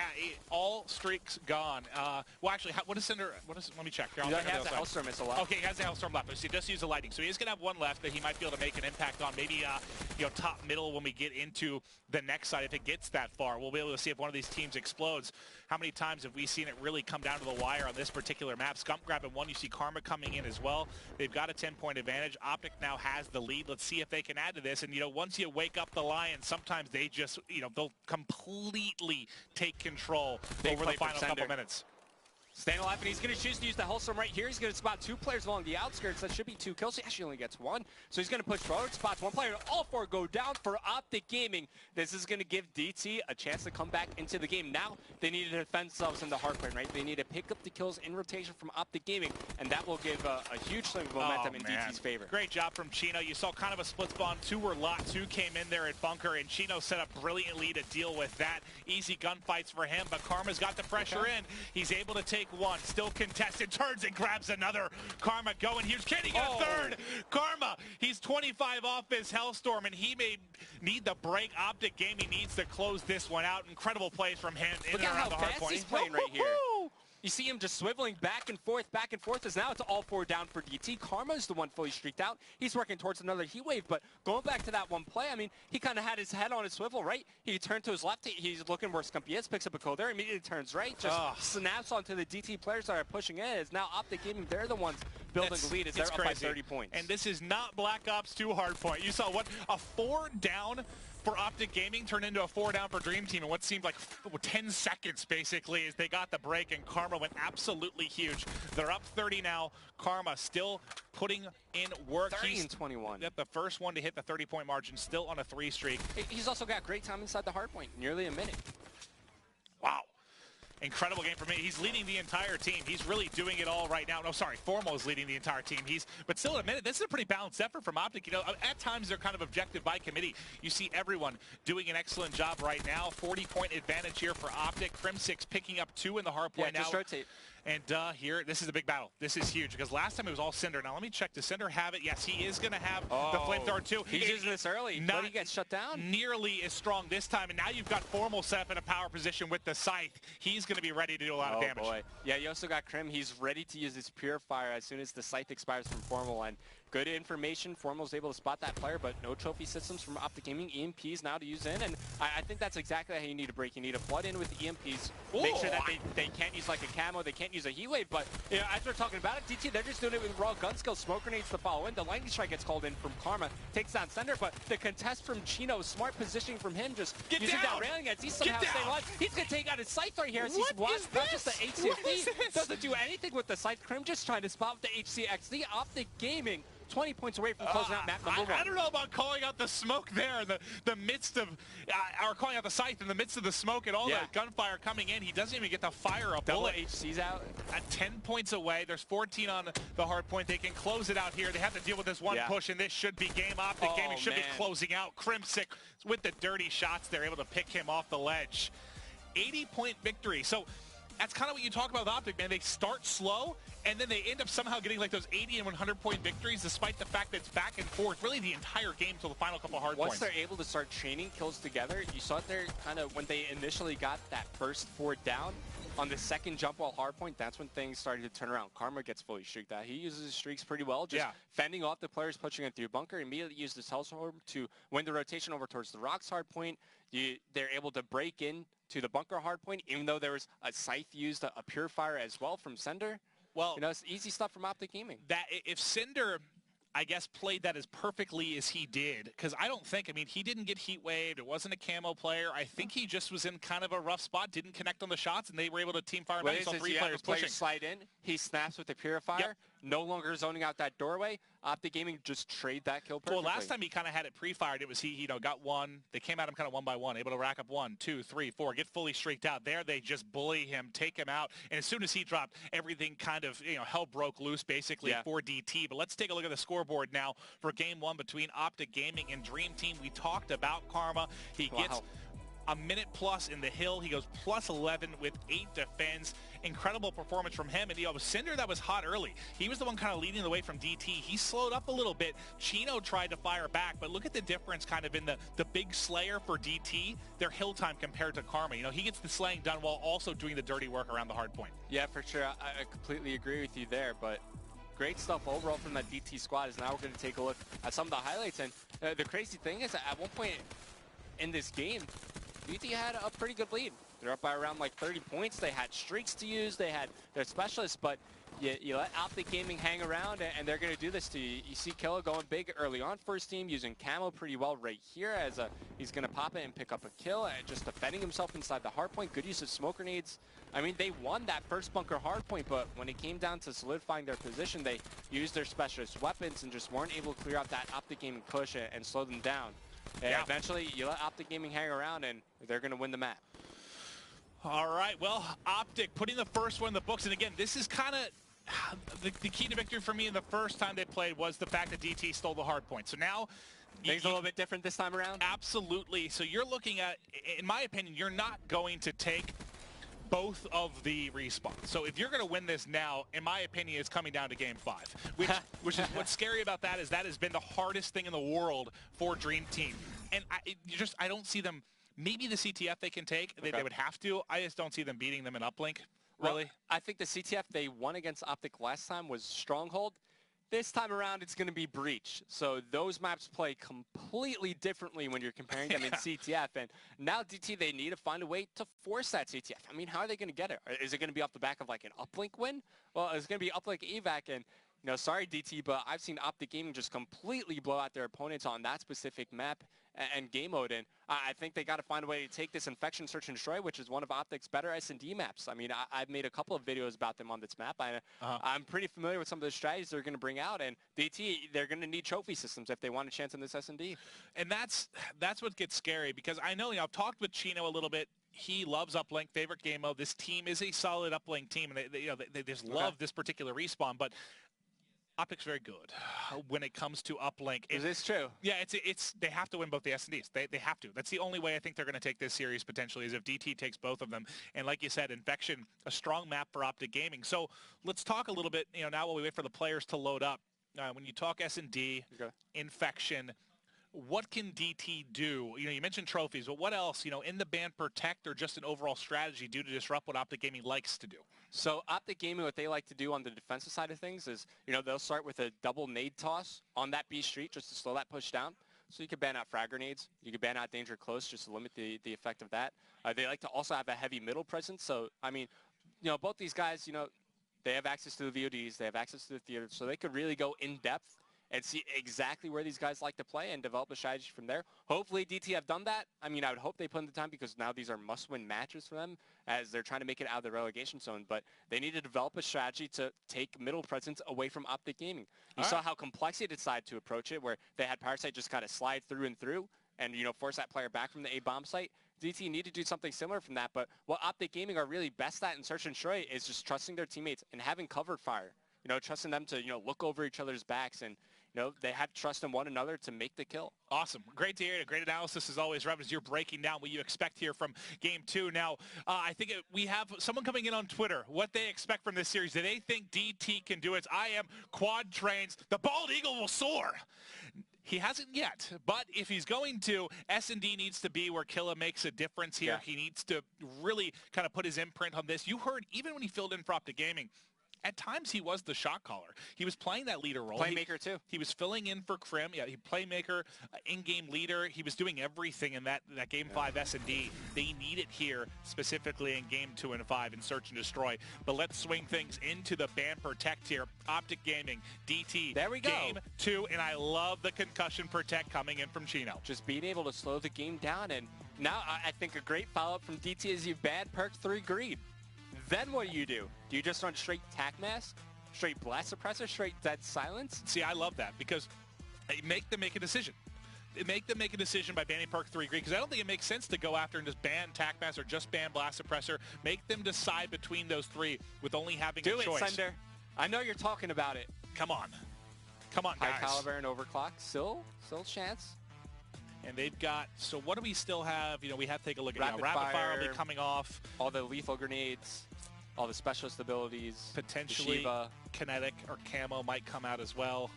all streaks gone. Well, actually, what is Cinder? Let me check. Here, he has the Hellstorm missile left. Okay, he has the Hellstorm left. So he just used the Lightning. So he is going to have one left that he might be able to make an impact on. Maybe, you know, top middle when we get into the next side. If it gets that far, we'll be able to see if one of these teams explodes. How many times have we seen it really come down to the wire on this particular map? Scump grabbing one. You see Karma coming in as well. They've got a 10-point advantage. Optic now has the lead. Let's see if they can add to this. And, you know, once you wake up the Lions, sometimes they just, you know, they'll completely take control over the final couple minutes. Staying alive, and he's going to choose to use the Hellstorm right here. He's going to spot 2 players along the outskirts. That should be 2 kills. He actually only gets 1. So he's going to push forward, spots 1 player. All 4 go down for Optic Gaming. This is going to give DT a chance to come back into the game. Now they need to defend themselves in the hard point, right? They need to pick up the kills in rotation from Optic Gaming, and that will give a huge swing of momentum in DT's favor. Great job from Chino. You saw kind of a split spawn. 2 were lot. 2 came in there at Bunker, and Chino set up brilliantly to deal with that. Easy gunfights for him, but Karma's got the pressure in. He's able to take 1. Still contested, turns and grabs another. Karma going huge. Can he get a third? Karma, he's 25 off his Hellstorm, and he may need the break. Optic Gaming needs to close this one out. Incredible plays from him in and around the hard point. He's playing right here. You see him just swiveling back and forth, as now it's all 4 down for DT. Karma's the one fully streaked out. He's working towards another heat wave, but going back to that one play, I mean, he kind of had his head on his swivel, right? He turned to his left, he's looking where Scumpy is, picks up a kill there, immediately turns right, just snaps onto the DT players that are pushing in. It's now Optic Gaming, they're the ones building the lead as they're up by 30 points. And this is not Black Ops 2 hardpoint. You saw what? A 4 down for Optic Gaming turned into a 4 down for Dream Team in what seemed like 10 seconds, basically, as they got the break, and Karma went absolutely huge. They're up 30 now. Karma still putting in work. 30 and 21. Yep, the first one to hit the 30-point margin, still on a 3 streak. He's also got great time inside the hard point, nearly a minute. Wow. Incredible game for me. He's leading the entire team. He's really doing it all right now. No, sorry, Formo's leading the entire team. But still, in a minute, this is a pretty balanced effort from Optic. You know, at times they're kind of objective by committee. You see everyone doing an excellent job right now. 40-point advantage here for Optic. Crim6 picking up 2 in the hard point now. Just rotate. And here, this is a big battle. This is huge because last time it was all Cinder. Now let me check. Does Cinder have it? Yes, he is going to have the flamethrower too. He's using this early. Not he gets shut down. Nearly as strong this time. And now you've got Formal set up in a power position with the Scythe. He's going to be ready to do a lot of damage. Boy. Yeah, you also got Crim. He's ready to use his Purifier as soon as the Scythe expires from Formal. And good information. Formal's able to spot that player, but no trophy systems from Optic Gaming. EMPs now to use in, and I think that's exactly how you need to break. You need to flood in with the EMPs. Make sure that they can't use like a camo, they can't use a heat wave, but you know, as we're talking about it, DT, they're just doing it with raw gun skill. Smoke grenades to follow in. The lightning strike gets called in from Karma, takes down Cinder, but the contest from Chino, smart positioning from him, just using that railing as he's somehow staying alive. He's going to take out his Scythe right here as he's watched not just the HCXD. Doesn't do anything with the Scythe. Crim just trying to spot with the HCXD. Optic Gaming 20 points away from closing out map number 1. I don't know about calling out the smoke there in the midst of, or calling out the Scythe in the midst of the smoke and all the gunfire coming in. He doesn't even get to fire a bullet. HC's out. At 10 points away, there's 14 on the hard point. They can close it out here. They have to deal with this one push, and this should be game. Optic Gaming should be closing out. Crimsic with the dirty shots. They're able to pick him off the ledge. 80-point victory. So that's kind of what you talk about with Optic, man. They start slow, and then they end up somehow getting like those 80 and 100-point victories, despite the fact that it's back and forth, really the entire game till the final couple hard points. Once they're able to start chaining kills together, you saw it there kind of when they initially got that first 4 down. On the second jump wall hardpoint, that's when things started to turn around. Karma gets fully streaked out. He uses his streaks pretty well, just fending off the players pushing it through bunker. Immediately used his Hellstorm to win the rotation over towards the Rocks hardpoint. They're able to break in to the bunker hardpoint, even though there was a Scythe used, a Purifier as well from Cinder. Well, you know, it's easy stuff from Optic Gaming. That if Cinder, I guess, played that as perfectly as he did, because I don't think, I mean, he didn't get heat waved. It wasn't a camo player. I think he just was in kind of a rough spot, didn't connect on the shots, and they were able to team fire him. Saw 3 players pushing. Slide in, he snaps with the Purifier, no longer zoning out that doorway. Optic Gaming just trade that kill perfectly. Well, last time he kind of had it pre-fired, it was he, you know, got one. They came at him kind of one by one, able to rack up 1, 2, 3, 4, get fully streaked out. There, they just bully him, take him out, and as soon as he dropped, everything kind of, you know, hell broke loose basically for DT. But let's take a look at the scoreboard now for Game 1 between Optic Gaming and Dream Team. We talked about Karma. He gets a minute plus in the hill. He goes plus 11 with 8 defense. Incredible performance from him. And, you know, Cinder, that was hot early. He was the one kind of leading the way from DT. He slowed up a little bit. Chino tried to fire back, but look at the difference kind of in the big slayer for DT, their hill time compared to Karma. You know, he gets the slaying done while also doing the dirty work around the hard point. Yeah, for sure. I completely agree with you there, but great stuff overall from that DT squad. Is now we're going to take a look at some of the highlights. And the crazy thing is that at one point in this game, DT had a pretty good lead. They're up by around like 30 points. They had streaks to use. They had their specialists, but you let Optic Gaming hang around, and they're going to do this to you. You see Killa going big early on first team, using camo pretty well right here as he's going to pop it and pick up a kill, and just defending himself inside the hardpoint. Good use of smoke grenades. I mean, they won that first bunker hardpoint, but when it came down to solidifying their position, they used their specialist weapons and just weren't able to clear out that Optic Gaming push and slow them down. And eventually, you let Optic Gaming hang around, and they're going to win the map. All right, well, Optic putting the first one in the books. And again, this is kind of the key to victory for me in the first time they played was the fact that DT stole the hard point. So now things a little bit different this time around? Absolutely. So you're looking at, in my opinion, you're not going to take both of the respawns. So if you're going to win this now, in my opinion, it's coming down to Game 5, which is what's scary about that is that has been the hardest thing in the world for Dream Team. And I don't see them. Maybe the CTF they can take. They would have to. I just don't see them beating them in uplink, really. Well, I think the CTF they won against Optic last time was Stronghold. This time around, it's going to be Breach. So those maps play completely differently when you're comparing them in CTF. And now DT, they need to find a way to force that CTF. I mean, how are they going to get it? Is it going to be off the back of like an uplink win? Well, it's going to be uplink evac, and You know, sorry DT, but I've seen Optic Gaming just completely blow out their opponents on that specific map and game mode. And I think they got to find a way to take this Infection Search and Destroy, which is one of Optic's better S&D maps. I mean, I've made a couple of videos about them on this map. I'm pretty familiar with some of the strategies they're going to bring out. And DT, they're going to need trophy systems if they want a chance in this S&D. And that's what gets scary, because I know, I've talked with Chino a little bit. He loves Uplink, favorite game mode. This team is a solid Uplink team, and they just love this particular respawn. But Optic's very good when it comes to Uplink. It's true. Yeah, it's they have to win both the S&Ds. They have to. That's the only way I think they're going to take this series potentially, is if DT takes both of them. And like you said, Infection, a strong map for Optic Gaming. So let's talk a little bit, now while we wait for the players to load up. When you talk S&D, Infection, what can DT do? You mentioned trophies, but what else, in the ban protect, or just an overall strategy do to disrupt what Optic Gaming likes to do? So Optic Gaming, what they like to do on the defensive side of things is, they'll start with a double nade toss on that B street just to slow that push down. So you can ban out frag grenades. You can ban out danger close just to limit the effect of that. They like to also have a heavy middle presence. So, I mean, both these guys, they have access to the VODs. They have access to the theater. So they could really go in depth and see exactly where these guys like to play and develop a strategy from there. Hopefully DT have done that. I mean, I would hope they put in the time, because now these are must-win matches for them as they're trying to make it out of the relegation zone. But they need to develop a strategy to take middle presence away from Optic Gaming. You saw how Complexity decided to approach it, where they had Parasite just kind of slide through and through and, force that player back from the A-bomb site. DT need to do something similar from that. But what Optic Gaming are really best at in Search and Destroy is just trusting their teammates and having covered fire. Trusting them to, look over each other's backs, and they have trust in one another to make the kill. Awesome. Great to hear. Great analysis as always, Rev, as you're breaking down what you expect here from Game 2. Now, I think we have someone coming in on Twitter, what they expect from this series. Do they think DT can do it? I am quad trains. The bald eagle will soar. He hasn't yet, but if he's going to, S&D needs to be where Killa makes a difference here. Yeah. He needs to really kind of put his imprint on this. You heard, even when he filled in for Optic Gaming, at times he was the shot caller. He was playing that leader role. Playmaker too. He was filling in for Krim. Yeah, he playmaker, in-game leader. He was doing everything in that Game 5 S&D. They need it here, specifically in Game 2 and 5 in Search and Destroy. But let's swing things into the ban protect here. Optic Gaming, DT. There we go. Game 2, and I love the concussion protect coming in from Chino. Just being able to slow the game down. And now I think a great follow-up from DT is you ban perk 3 greed. Then what do? Do you just run straight tac mask, straight blast suppressor, straight dead silence? See, I love that, because make them make a decision. Make them make a decision by banning perk 3 greed, because I don't think it makes sense to go after and just ban tac mask or just ban blast suppressor. Make them decide between those three with only having a choice. Do it, Sender. I know you're talking about it. Come on. Come on, guys. High caliber and overclock. Still a chance. And they've got, so what do we still have? We have to take a look at Rapid fire will be coming off. All the lethal grenades, all the specialist abilities. Potentially kinetic or camo might come out as well.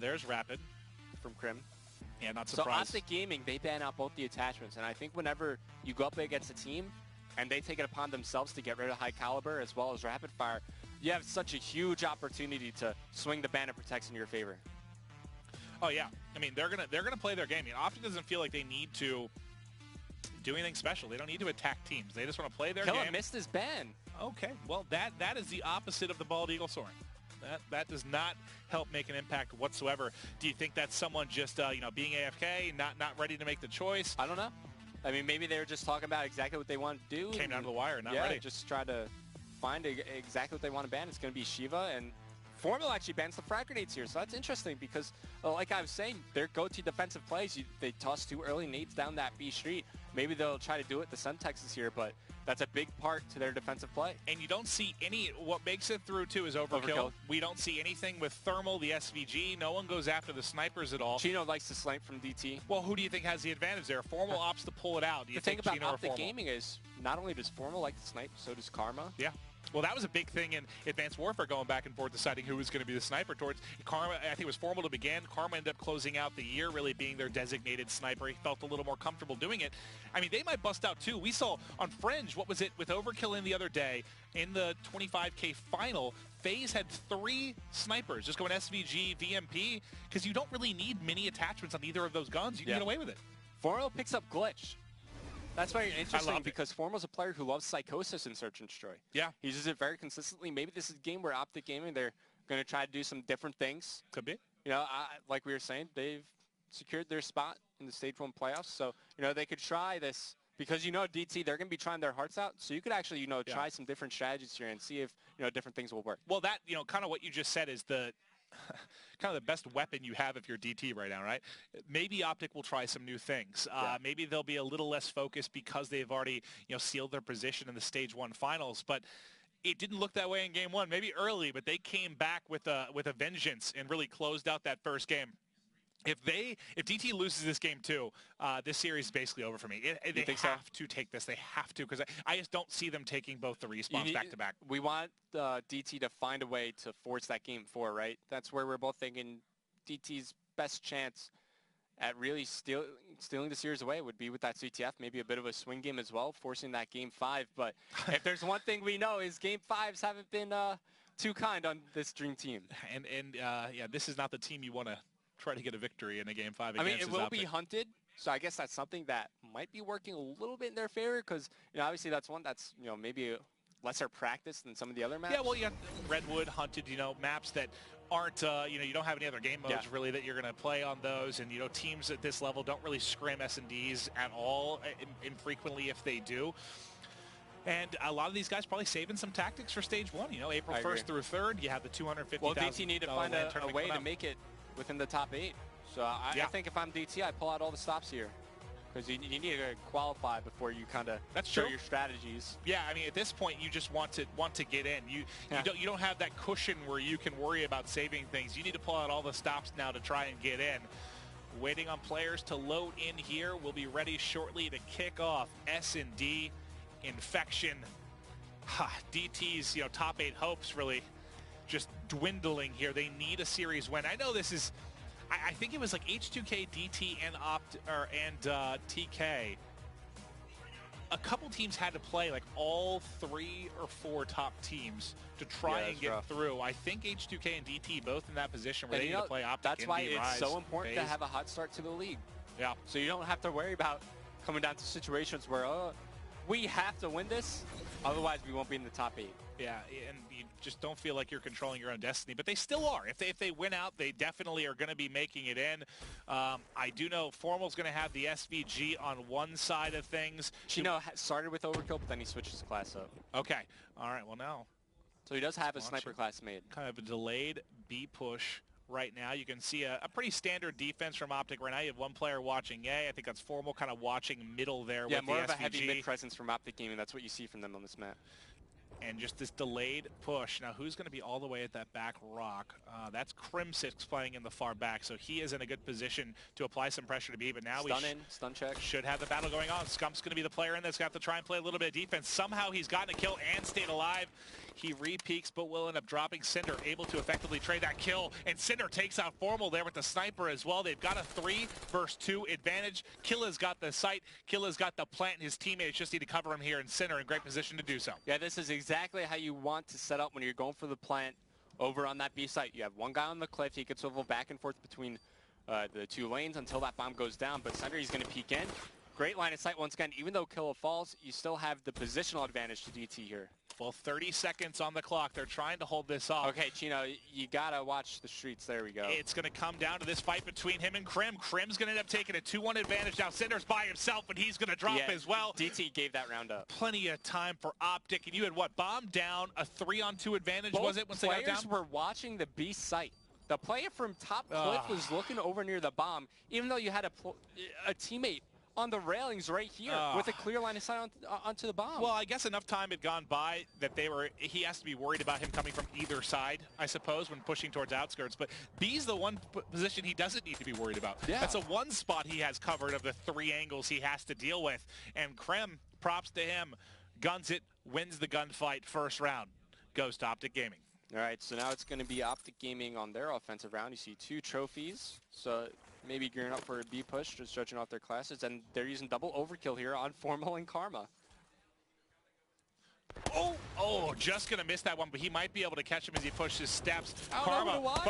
There's Rapid. From Krim. Yeah, not surprised. So Optic Gaming, they ban out both the attachments. And I think whenever you go up against a team and they take it upon themselves to get rid of high caliber as well as rapid fire, you have such a huge opportunity to swing the ban of protects in your favor. Oh yeah, I mean they're gonna play their game. Optic doesn't feel like they need to do anything special. They don't need to attack teams. They just want to play their game. Killa missed his ban. Okay, well that is the opposite of the bald eagle soaring. That does not help make an impact whatsoever. Do you think that's someone just being AFK, not ready to make the choice? I don't know. I mean, maybe they were just talking about exactly what they want to do. Came down to the wire, not ready. Just try to find exactly what they want to ban. It's going to be Shiva, and Formula actually bans the frag grenades here, so that's interesting because, like I was saying, their go-to defensive plays, they toss 2 early nades down that B street. Maybe they'll try to do it the Semtexes here, but that's a big part to their defensive play. And you don't see what makes it through, too, is overkill. We don't see anything with Thermal, the SVG. No one goes after the snipers at all. Chino likes to snipe from DT. Well, who do you think has the advantage there? Formal opts to pull it out. Do you think about Chino Optic Gaming is not only does Formal like to snipe, so does Karma. Yeah. Well, that was a big thing in Advanced Warfare, going back and forth, deciding who was going to be the sniper towards Karma. I think it was Formal to begin. Karma ended up closing out the year, really being their designated sniper. He felt a little more comfortable doing it. I mean, they might bust out, too. We saw on Fringe, what was it, with Overkill in the other day, in the 25K final, FaZe had 3 snipers, just going SVG, VMP, because you don't really need many attachments on either of those guns. You can get away with it. Formal picks up Glitch. That's very interesting because Formal's a player who loves Psychosis in Search and Destroy. Yeah. He uses it very consistently. Maybe this is a game where Optic Gaming, they're going to try to do some different things. Could be. You know, like we were saying, they've secured their spot in the Stage 1 playoffs. So, you know, they could try this because, you know, DT, they're going to be trying their hearts out. So you could actually, you know, try some different strategies here and see if, you know, different things will work. Well, that, you know, kind of what you just said is the kind of the best weapon you have if you're DT right now, right? Maybe Optic will try some new things. Maybe they'll be a little less focused because they've already, you know, sealed their position in the Stage 1 finals. But it didn't look that way in Game 1. Maybe early, but they came back with a vengeance and really closed out that first game. If DT loses this game too, this series is basically over for me. They have to take this. They have to, because I just don't see them taking both the respawns back to back. We want DT to find a way to force that Game 4, right? That's where we're both thinking DT's best chance at really stealing the series away would be with that CTF, maybe a bit of a swing game as well, forcing that Game 5. But if there's one thing we know is Game 5s haven't been too kind on this Dream Team. And yeah, this is not the team you want to try to get a victory in a Game 5 against. I mean, it will be hunted, so I guess that's something that might be working a little bit in their favor because, you know, obviously that's one that's, you know, maybe a lesser practice than some of the other maps. Yeah, well, you have Redwood, hunted, you know, maps that aren't, you know, you don't have any other game modes really that you're going to play on those. And, you know, teams at this level don't really scrim S&Ds at all, infrequently if they do. And a lot of these guys probably saving some tactics for Stage 1. You know, April 1st through 3rd, you have the $250,000. Well, DT need to find a way to make it within the top 8. So I think if I'm DT, I pull out all the stops here. Because you need to qualify before you kind of show your strategies. Yeah, I mean, at this point, you just want to get in. You don't have that cushion where you can worry about saving things. You need to pull out all the stops now to try and get in. Waiting on players to load in here. We'll be ready shortly to kick off S&D Infection. DT's, you know, top 8 hopes really just dwindling here. They need a series win. I know this is, I think it was like H2K, DT, and TK. A couple teams had to play like all 3 or 4 top teams to try and get through. I think H2K and DT both in that position where they need to play Optic. That's why it's Rise, so important FaZe. to have a hot start to the league. Yeah. So you don't have to worry about coming down to situations where, we have to win this, otherwise we won't be in the top 8. Yeah, and you just don't feel like you're controlling your own destiny, but they still are. If they win out, they definitely are going to be making it in. I do know Formal's going to have the SVG on one side of things. Chino started with Overkill, but then he switched his class up. Okay. All right, well now. So he does have a sniper class made. Kind of a delayed B push right now. You can see a pretty standard defense from Optic right now. You have one player watching A. I think that's Formal kind of watching middle there with the SVG. Yeah, more of a heavy mid presence from Optic Gaming. That's what you see from them on this map. And just this delayed push. Now, who's going to be all the way at that back rock? That's Crim6 playing in the far back, so he is in a good position to apply some pressure to B. But now stun check. Should have the battle going on. Scump's going to be the player in that's got to try and play a little bit of defense. Somehow he's gotten a kill and stayed alive. He re-peaks, but will end up dropping Cinder, able to effectively trade that kill. And Cinder takes out Formal there with the sniper as well. They've got a 3 versus 2 advantage. Killa's got the sight. Killa's got the plant. His teammates just need to cover him here, and Cinder in great position to do so. Yeah, this is exactly how you want to set up when you're going for the plant over on that B site. You have one guy on the cliff. He can swivel back and forth between the 2 lanes until that bomb goes down. But Cinder, he's going to peek in. Great line of sight once again. Even though Killa falls, you still have the positional advantage to DT here. Well, 30 seconds on the clock. They're trying to hold this off. Okay, Chino, you got to watch the streets. There we go. It's going to come down to this fight between him and Crim. Crim's going to end up taking a 2-1 advantage. Now Cinder's by himself, and he's going to drop as well. DT gave that round up. Plenty of time for Optic. And you had what? Bomb down, a 3-on-2 advantage, was it, once they got down? Players were watching the B site. The player from top cliff was looking over near the bomb, even though you had a teammate on the railings right here with a clear line of sight onto the bomb. Well, I guess enough time had gone by that he has to be worried about him coming from either side, I suppose, when pushing towards outskirts. But B's the one position he doesn't need to be worried about. Yeah. That's a one spot he has covered of the 3 angles he has to deal with. And Krem, props to him, guns it, wins the gunfight first round. Goes to Optic Gaming. All right, so now it's going to be Optic Gaming on their offensive round. You see 2 trophies. So maybe gearing up for a B push, just stretching off their classes, and they're using double overkill here on Formal and Karma. Oh, Oh, just gonna miss that one, but he might be able to catch him as he pushes steps. I don't know who to watch.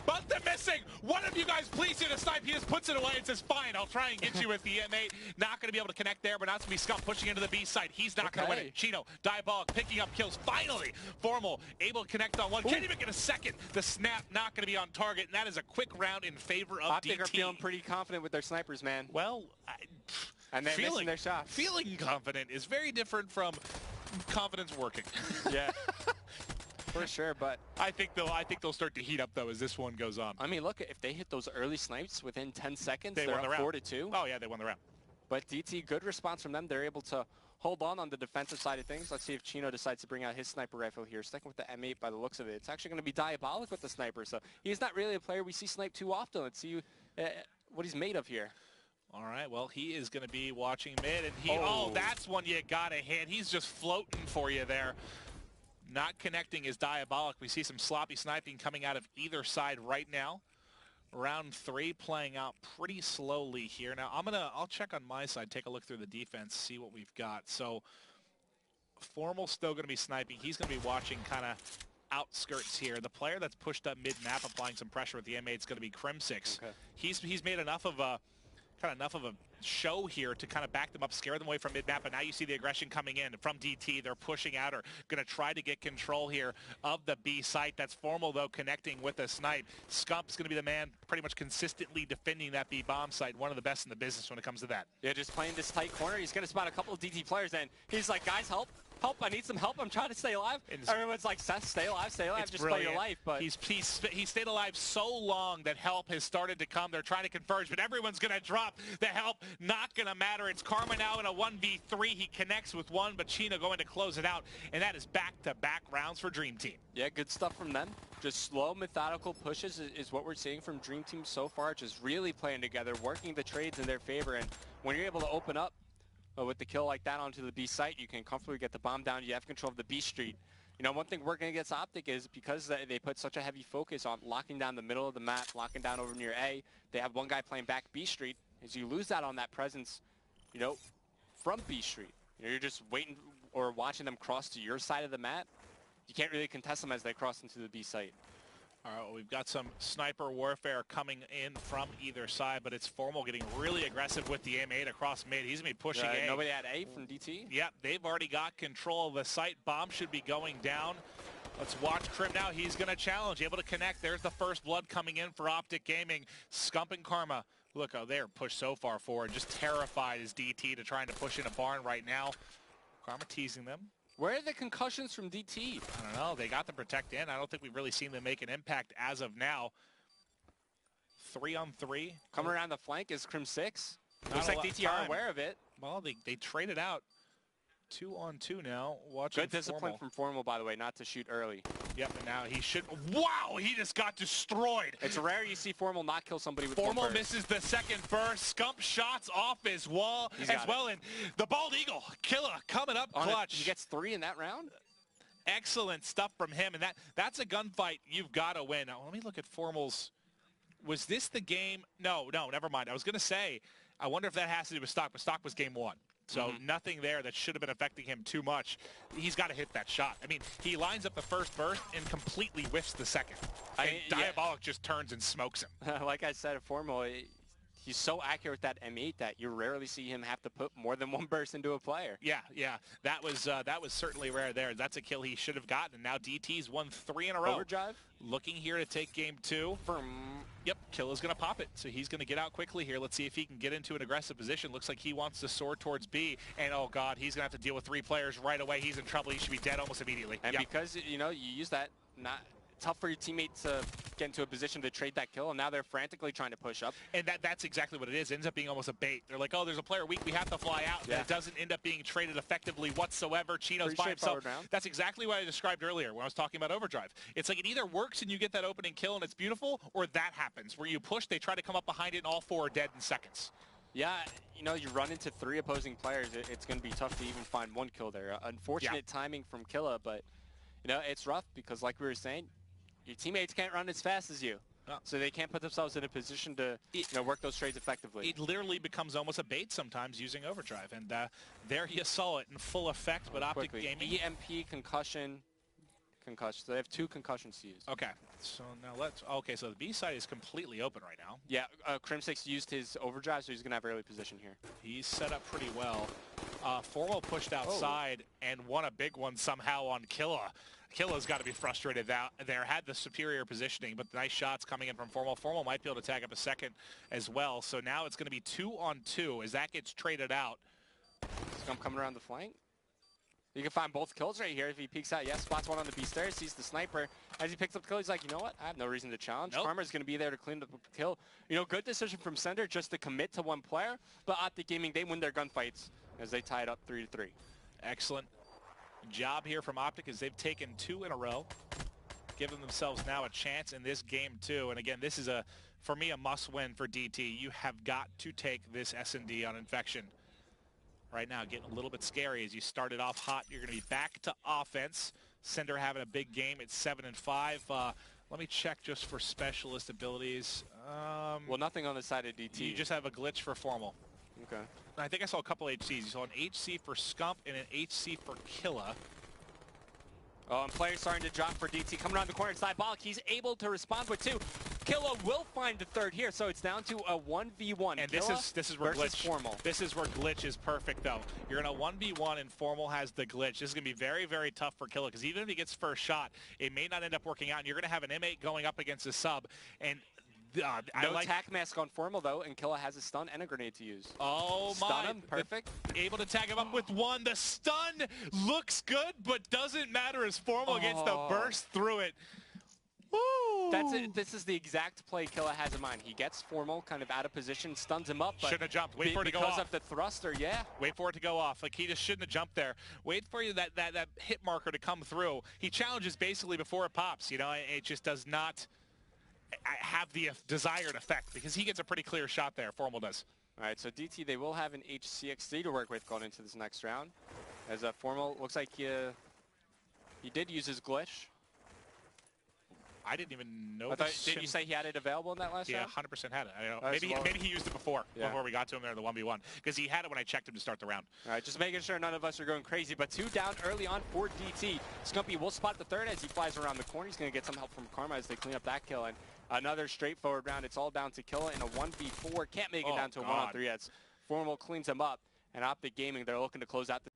Both them missing. One of you guys please hit a snipe. He just puts it away and says, fine, I'll try and get you with the M8. Not gonna be able to connect there, but now it's gonna be Scump pushing into the B site. He's not gonna win it. Chino, Diabolic, picking up kills. Finally, Formal able to connect on one. Can't even get a second. The snap not gonna be on target, and that is a quick round in favor of Optic DT. are feeling pretty confident with their snipers, man. Well, and they're missing their shots. Feeling confident is very different from confidence working. Yeah, for sure. But I think they'll start to heat up though as this one goes on. I mean, look, if they hit those early snipes within 10 seconds, they're up the round. 4-2. Oh yeah, they won the round. But DT, good response from them. They're able to hold on the defensive side of things. Let's see if Chino decides to bring out his sniper rifle here. Sticking with the M8 by the looks of it. It's actually going to be Diabolic with the sniper. So he's not really a player we see snipe too often. Let's see what he's made of here. All right, well, he is going to be watching mid, and oh, that's one you got to hit. He's just floating for you there. Not connecting is Diabolic. We see some sloppy sniping coming out of either side right now. Round 3 playing out pretty slowly here. Now, I'll check on my side, take a look through the defense, see what we've got. So, Formal's still going to be sniping. He's going to be watching kind of outskirts here. The player that's pushed up mid-map applying some pressure with the M8 is going to be Crim6. Okay. He's made enough of a show here to kind of back them up, scare them away from mid-map, and now you see the aggression coming in from DT. They're pushing out or going to try to get control here of the B site. That's Formal, though, connecting with a snipe. Scump's going to be the man pretty much consistently defending that B bomb site, one of the best in the business when it comes to that. Yeah, just playing this tight corner. He's going to spot a couple of DT players, and he's like, guys, help. Help, I need some help. I'm trying to stay alive. Everyone's like, Seth, stay alive, just play your life. But he stayed alive so long that help has started to come. They're trying to converge, but everyone's going to drop the help. Not going to matter. It's Karma now in a 1v3. He connects with one, but Chino going to close it out, and that is back-to-back rounds for Dream Team. Yeah, good stuff from them. Just slow, methodical pushes is what we're seeing from Dream Team so far. Just really playing together, working the trades in their favor, and when you're able to open up with the kill like that onto the B site, you can comfortably get the bomb down. You have control of the B street. You know, one thing working against Optic is because they put such a heavy focus on locking down the middle of the map, locking down over near A, they have one guy playing back B street. As you lose that on that presence, you know, from B street, you know, you're just waiting or watching them cross to your side of the map. You can't really contest them as they cross into the B site. All right, well, we've got some sniper warfare coming in from either side, but it's Formal getting really aggressive with the M8 across mid. He's going to be pushing A. Nobody at A from DT? Yep, they've already got control of the site. Bomb should be going down. Let's watch Crim now. He's going to challenge, able to connect. There's the first blood coming in for Optic Gaming. Scump and Karma. Look, oh, they're pushed so far forward. Just terrified as DT to trying to push in a barn right now. Karma teasing them. Where are the concussions from DT? I don't know. They got the protect in. I don't think we've really seen them make an impact as of now. 3-on-3. Coming around the flank is Crim6. Looks like DT are aware of it. Well, they traded out. 2-on-2 now. Good discipline from Formal, by the way, not to shoot early. Yep, and now he should. Wow, he just got destroyed. It's rare you see Formal not kill somebody with Formal one burst. misses the second burst. Scump shots off his wall as well. And the Bald Eagle killer coming up clutch. He gets 3 in that round. Excellent stuff from him, and that's a gunfight you've got to win. Now, let me look at Formal's. Was this the game? No, never mind. I was going to say, I wonder if that has to do with Stock, but Stock was game 1. So nothing there that should have been affecting him too much. He's got to hit that shot. I mean, he lines up the first burst and completely whiffs the second. And Diabolic just turns and smokes him. Like I said, Formal, he's so accurate with that M8 that you rarely see him have to put more than one burst into a player. Yeah. That was certainly rare there. That's a kill he should have gotten. And now DT's won 3 in a row. Overdrive. Looking here to take game 2. Yep, Killa's going to pop it. So he's going to get out quickly here. Let's see if he can get into an aggressive position. Looks like he wants to soar towards B. And, oh, God, he's going to have to deal with 3 players right away. He's in trouble. He should be dead almost immediately. And because, you know, you use that, tough for your teammate to get into a position to trade that kill, and now they're frantically trying to push up. And that's exactly what it is. It ends up being almost a bait. They're like, oh, there's a player weak. We have to fly out. And it doesn't end up being traded effectively whatsoever. Chino's by himself. That's exactly what I described earlier when I was talking about Overdrive. It's like it either works and you get that opening kill and it's beautiful, or that happens where you push, they try to come up behind it, and all 4 are dead in seconds. Yeah, you know, you run into 3 opposing players. It's going to be tough to even find 1 kill there. Unfortunate timing from Killa, but, you know, it's rough because, like we were saying, your teammates can't run as fast as you. So they can't put themselves in a position to work those trades effectively. It literally becomes almost a bait sometimes using Overdrive. And there you saw it in full effect, but Optic Gaming. EMP, concussion, concussion. So they have 2 concussions to use. Okay, so now okay, so the B side is completely open right now. Yeah, Crimsix used his overdrive, so he's going to have early position here. He's set up pretty well. Formal pushed outside and won a big one somehow on Killa. Killa's got to be frustrated there. Had the superior positioning, but nice shots coming in from Formal. Formal might be able to tag up a second as well. So now it's going to be 2-on-2 as that gets traded out. Scump coming around the flank. You can find both kills right here if he peeks out. Yes, spots one on the B stairs, sees the sniper. As he picks up the kill, he's like, you know what? I have no reason to challenge. Nope. Karma's going to be there to clean up the kill. You know, good decision from Sender just to commit to one player. But Optic Gaming, they win their gunfights as they tie it up 3-3. Excellent job here from Optic as they've taken 2 in a row, giving themselves now a chance in this game too. And again, this is for me, a must-win for DT. You have got to take this S&D on Infection. Right now, getting a little bit scary as you started off hot. You're going to be back to offense. Sender having a big game at 7-5. Let me check just for specialist abilities. Well, nothing on the side of DT. You just have a glitch for Formal. Okay. I think I saw a couple HCs. You saw an HC for Scump and an HC for Killa. Oh, and players starting to drop for DT. Coming around the corner, it's Diabolic. He's able to respond with 2. Killa will find the 3rd here, so it's down to a 1v1. And Killa this is where glitch. Formal. This is where glitch is perfect, though. You're in a 1v1 and Formal has the glitch. This is going to be very, very tough for Killa because even if he gets first shot, it may not end up working out. And you're going to have an M8 going up against a sub. And no tack mask on Formal, though, and Killa has a stun and a grenade to use. Oh, my. Stun him, perfect. Able to tag him up with 1. The stun looks good, but doesn't matter as Formal gets the burst through it. Woo! That's it. This is the exact play Killa has in mind. He gets Formal kind of out of position, stuns him up. Shouldn't have jumped. Wait for it to go off. Because of the thruster, yeah. Wait for it to go off. Like, he just shouldn't have jumped there. Wait for that hit marker to come through. He challenges basically before it pops. You know, it just does not have the desired effect because he gets a pretty clear shot there. Formal does. All right, so DT, they will have an HCXD to work with going into this next round. As Formal looks like he did use his glitch. I didn't even notice. Did you say he had it available in that last round? Yeah, 100% had it. I don't know. Maybe he used it before we got to him there in the 1v1 because he had it when I checked him to start the round. All right, just making sure none of us are going crazy, but 2 down early on for DT. Scumpy will spot the 3rd as he flies around the corner. He's going to get some help from Karma as they clean up that kill. And another straightforward round. It's all down to Killa in a 1v4. Can't make it down to a 1-on-3 yet. Formal cleans him up. And Optic Gaming, they're looking to close out the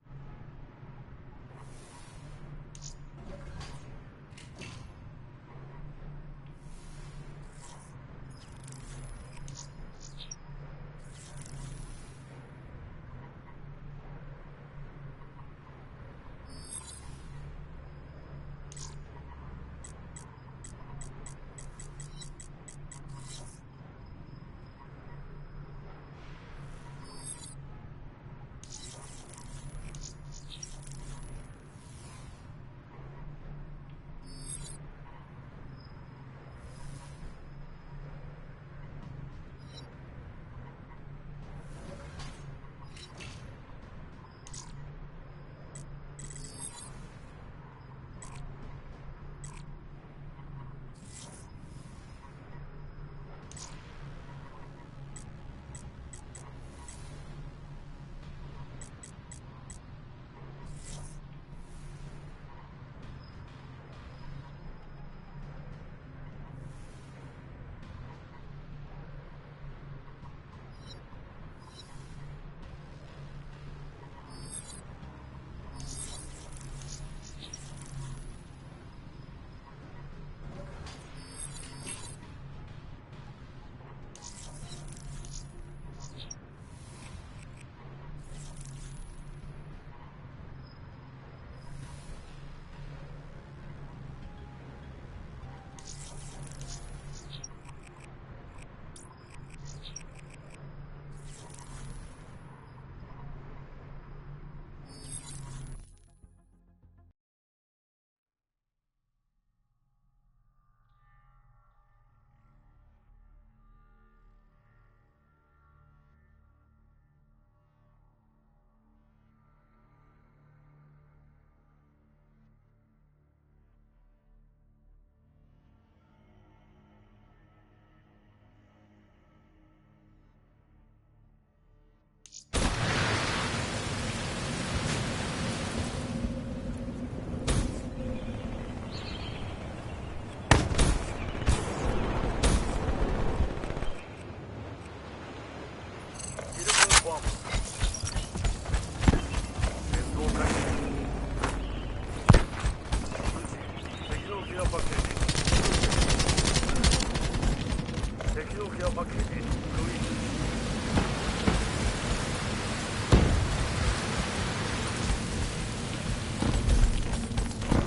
パッケージ空域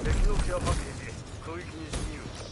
敵のケアパッケージ空域に侵入